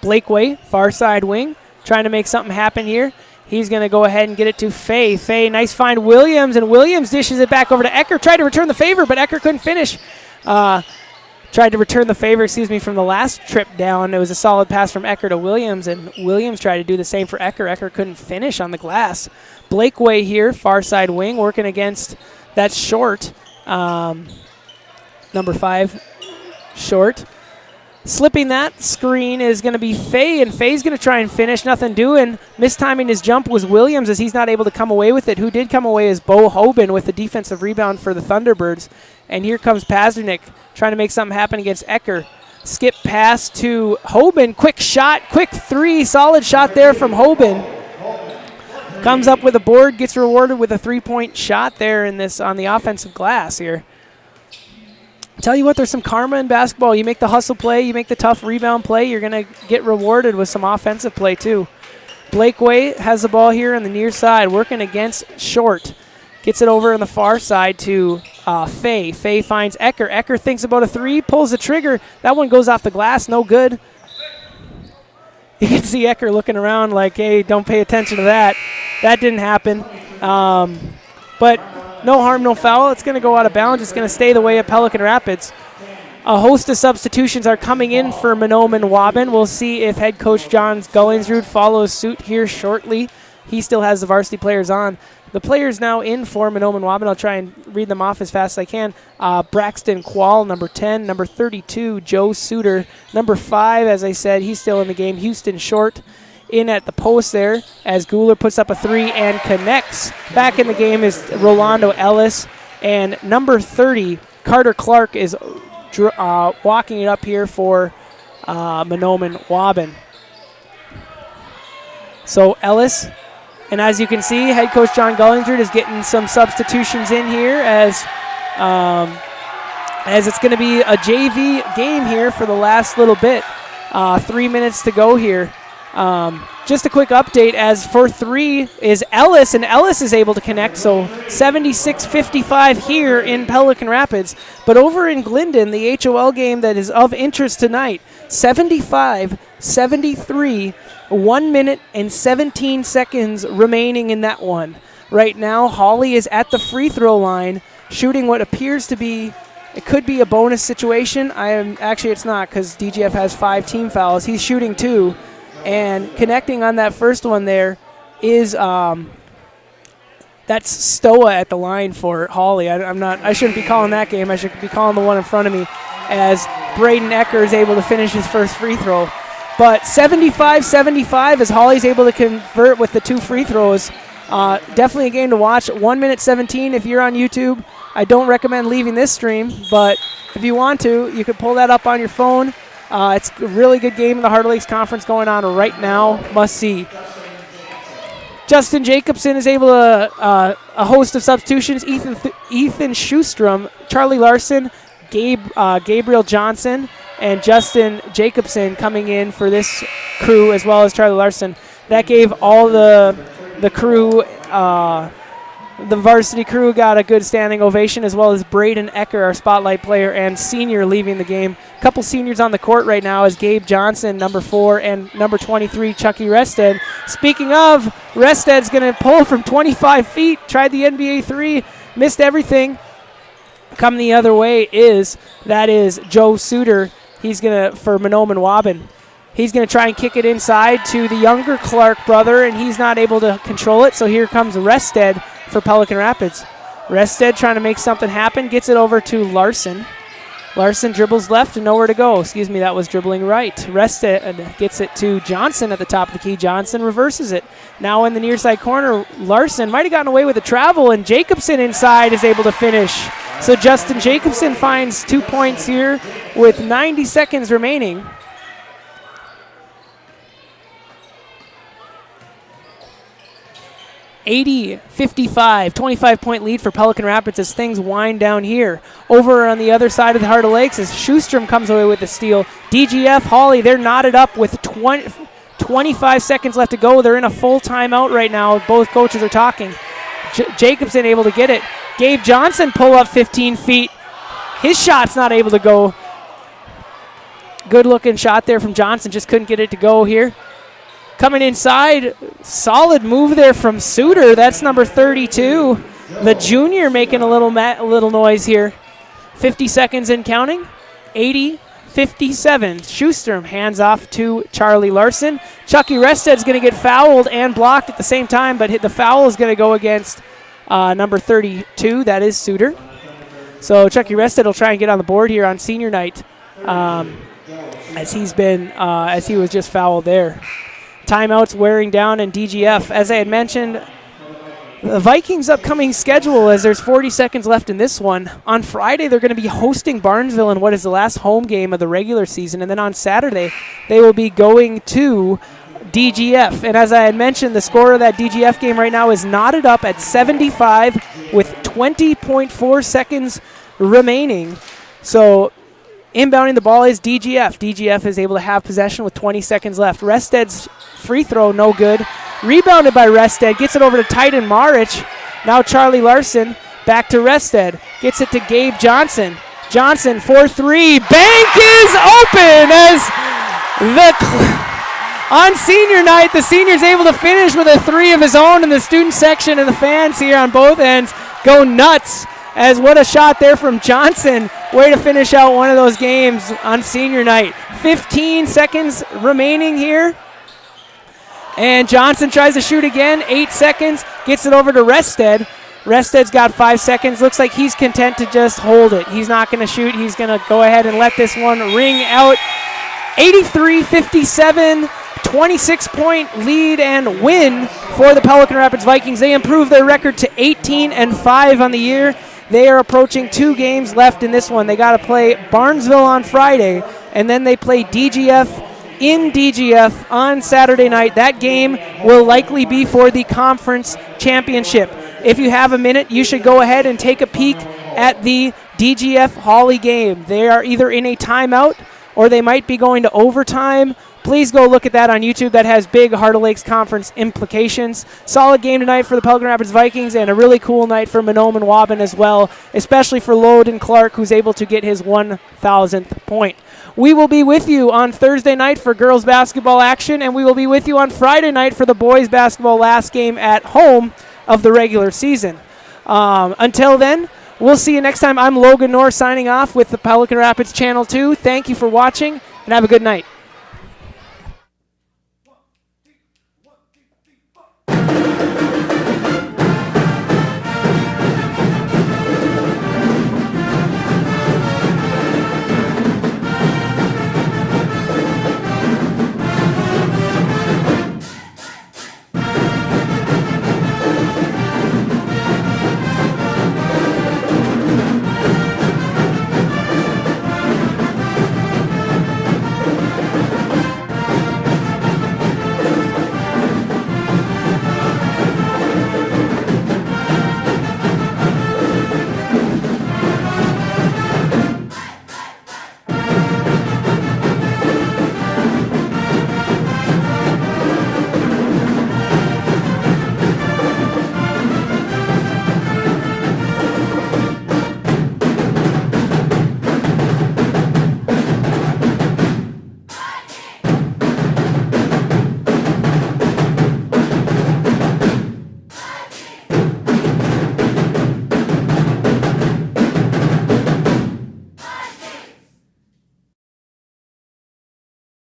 Blakeway, far side wing, trying to make something happen here. He's going to go ahead and get it to Faye. Faye, nice find Williams, and Williams dishes it back over to Ecker. Tried to return the favor, but Ecker couldn't finish. Tried to return the favor, from the last trip down. It was a solid pass from Ecker to Williams, and Williams tried to do the same for Ecker. Ecker couldn't finish on the glass. Blakeway here, far side wing, working against that Short. Number 5, Short. Slipping that screen is going to be Faye, and Faye's going to try and finish. Nothing doing. Mistiming his jump was Williams as he's not able to come away with it. Who did come away is Bo Hoban with the defensive rebound for the Thunderbirds. And here comes Pazdernik trying to make something happen against Ecker. Skip pass to Hoban. Quick shot, quick 3. Solid shot there from Hoban. Comes up with a board, gets rewarded with a 3-point shot there on the offensive glass here. Tell you what, there's some karma in basketball. You make the hustle play, you make the tough rebound play, you're going to get rewarded with some offensive play too. Blakeway has the ball here on the near side, working against Short. Gets it over on the far side to Faye. Faye finds Ecker. Ecker thinks about a three, pulls the trigger. That one goes off the glass, no good. You can see Ecker looking around like, hey, don't pay attention to that. That didn't happen. But no harm, no foul. It's going to go out of bounds. It's going to stay the way at Pelican Rapids. A host of substitutions are coming in for Mahnomen-Waubun. We'll see if head coach John Gullingsrud follows suit here shortly. He still has the varsity players on. The players now in for Mahnomen-Waubun. I'll try and read them off as fast as I can. Braxton Quall, number 10. Number 32, Joe Suter. Number 5, as I said, he's still in the game. Houston Short in at the post there as Guler puts up a 3 and connects. Back in the game is Rolando Ellis. And number 30, Carter Clark, is walking it up here for Mahnomen-Waubun. So Ellis. And as you can see, head coach John Gullingsrud is getting some substitutions in here as it's going to be a JV game here for the last little bit. 3 minutes to go here. Just a quick update, as for 3 is Ellis, and Ellis is able to connect, so 76-55 here in Pelican Rapids. But over in Glendon, the HOL game that is of interest tonight, 75-73, 1 minute and 17 seconds remaining in that one. Right now, Hawley is at the free throw line, shooting what appears to be, it could be a bonus situation. Actually, it's not, because DGF has 5 team fouls. He's shooting 2. And connecting on that first one there is that's Stoa at the line for Hawley. I shouldn't be calling that game. I should be calling the one in front of me, as Braden Ecker is able to finish his first free throw. But 75-75 as Hawley's able to convert with the 2 free throws. Definitely a game to watch. 1 minute 17 if you're on YouTube. I don't recommend leaving this stream, but if you want to, you could pull that up on your phone. It's a really good game in the Heart Lakes Conference going on right now. Must see. Justin Jacobson is able to a host of substitutions. Ethan Schustrom, Charlie Larson, Gabriel Johnson, and Justin Jacobson coming in for this crew, as well as Charlie Larson. That gave all the crew, the varsity crew, got a good standing ovation, as well as Braden Ecker, our spotlight player and senior, leaving the game. A couple seniors on the court right now is Gabe Johnson, number 4, and number 23, Chucky Rested. Speaking of, Rested's going to pull from 25 feet, tried the NBA 3, missed everything. Coming the other way is Joe Suter. He's going to, for Mahnomen-Waubun, he's going to try and kick it inside to the younger Clark brother, and he's not able to control it. So here comes Rested for Pelican Rapids. Rested trying to make something happen, gets it over to Larson. Larson dribbles left and nowhere to go. Excuse me, that was dribbling right. Rested gets it to Johnson at the top of the key. Johnson reverses it. Now in the near side corner, Larson might have gotten away with the travel, and Jacobson inside is able to finish. So Justin Jacobson finds 2 points here with 90 seconds remaining. $80-55, 25-point lead for Pelican Rapids as things wind down here. Over on the other side of the Heart of Lakes as Schustrom comes away with the steal. DGF Hawley, they're knotted up with 25 seconds left to go. They're in a full timeout right now. Both coaches are talking. Jacobson able to get it. Gabe Johnson pull up 15 feet. His shot's not able to go. Good looking shot there from Johnson. Just couldn't get it to go here. Coming inside, solid move there from Suter. That's number 32. The junior making a little noise here. 50 seconds in counting. 80-57. Schustrom hands off to Charlie Larson. Chucky Rested's going to get fouled and blocked at the same time, but the foul is going to go against number 32. That is Suter. So Chucky Rested will try and get on the board here on senior night, as he was just fouled there. Timeouts wearing down in DGF. As I had mentioned, the Vikings' upcoming schedule, as there's 40 seconds left in this one. On Friday, they're going to be hosting Barnesville in what is the last home game of the regular season. And then on Saturday, they will be going to DGF. And as I had mentioned, the score of that DGF game right now is knotted up at 75 with 20.4 seconds remaining. So inbounding the ball is DGF. DGF is able to have possession with 20 seconds left. Rested's free throw, no good. Rebounded by Rested. Gets it over to Titan Maric. Now Charlie Larson back to Rested. Gets it to Gabe Johnson. Johnson for 3. Bank is open as on senior night, the senior's able to finish with a 3 of his own, and the student section and the fans here on both ends go nuts. As what a shot there from Johnson. Way to finish out one of those games on senior night. 15 seconds remaining here. And Johnson tries to shoot again. 8 seconds. Gets it over to Rested. Rested's got 5 seconds. Looks like he's content to just hold it. He's not going to shoot. He's going to go ahead and let this one ring out. 83-57. 26-point lead and win for the Pelican Rapids Vikings. They improve their record to 18-5 on the year. They are approaching 2 games left in this one. They got to play Barnesville on Friday, and then they play DGF in DGF on Saturday night. That game will likely be for the conference championship. If you have a minute, you should go ahead and take a peek at the DGF Hawley game. They are either in a timeout or they might be going to overtime. Please go look at that on YouTube. That has big Heart of Lakes Conference implications. Solid game tonight for the Pelican Rapids Vikings, and a really cool night for Mahnomen-Waubun as well, especially for Loden Clark, who's able to get his 1,000th point. We will be with you on Thursday night for girls basketball action, and we will be with you on Friday night for the boys basketball last game at home of the regular season. Until then, we'll see you next time. I'm Logan Norr signing off with the Pelican Rapids Channel 2. Thank you for watching, and have a good night.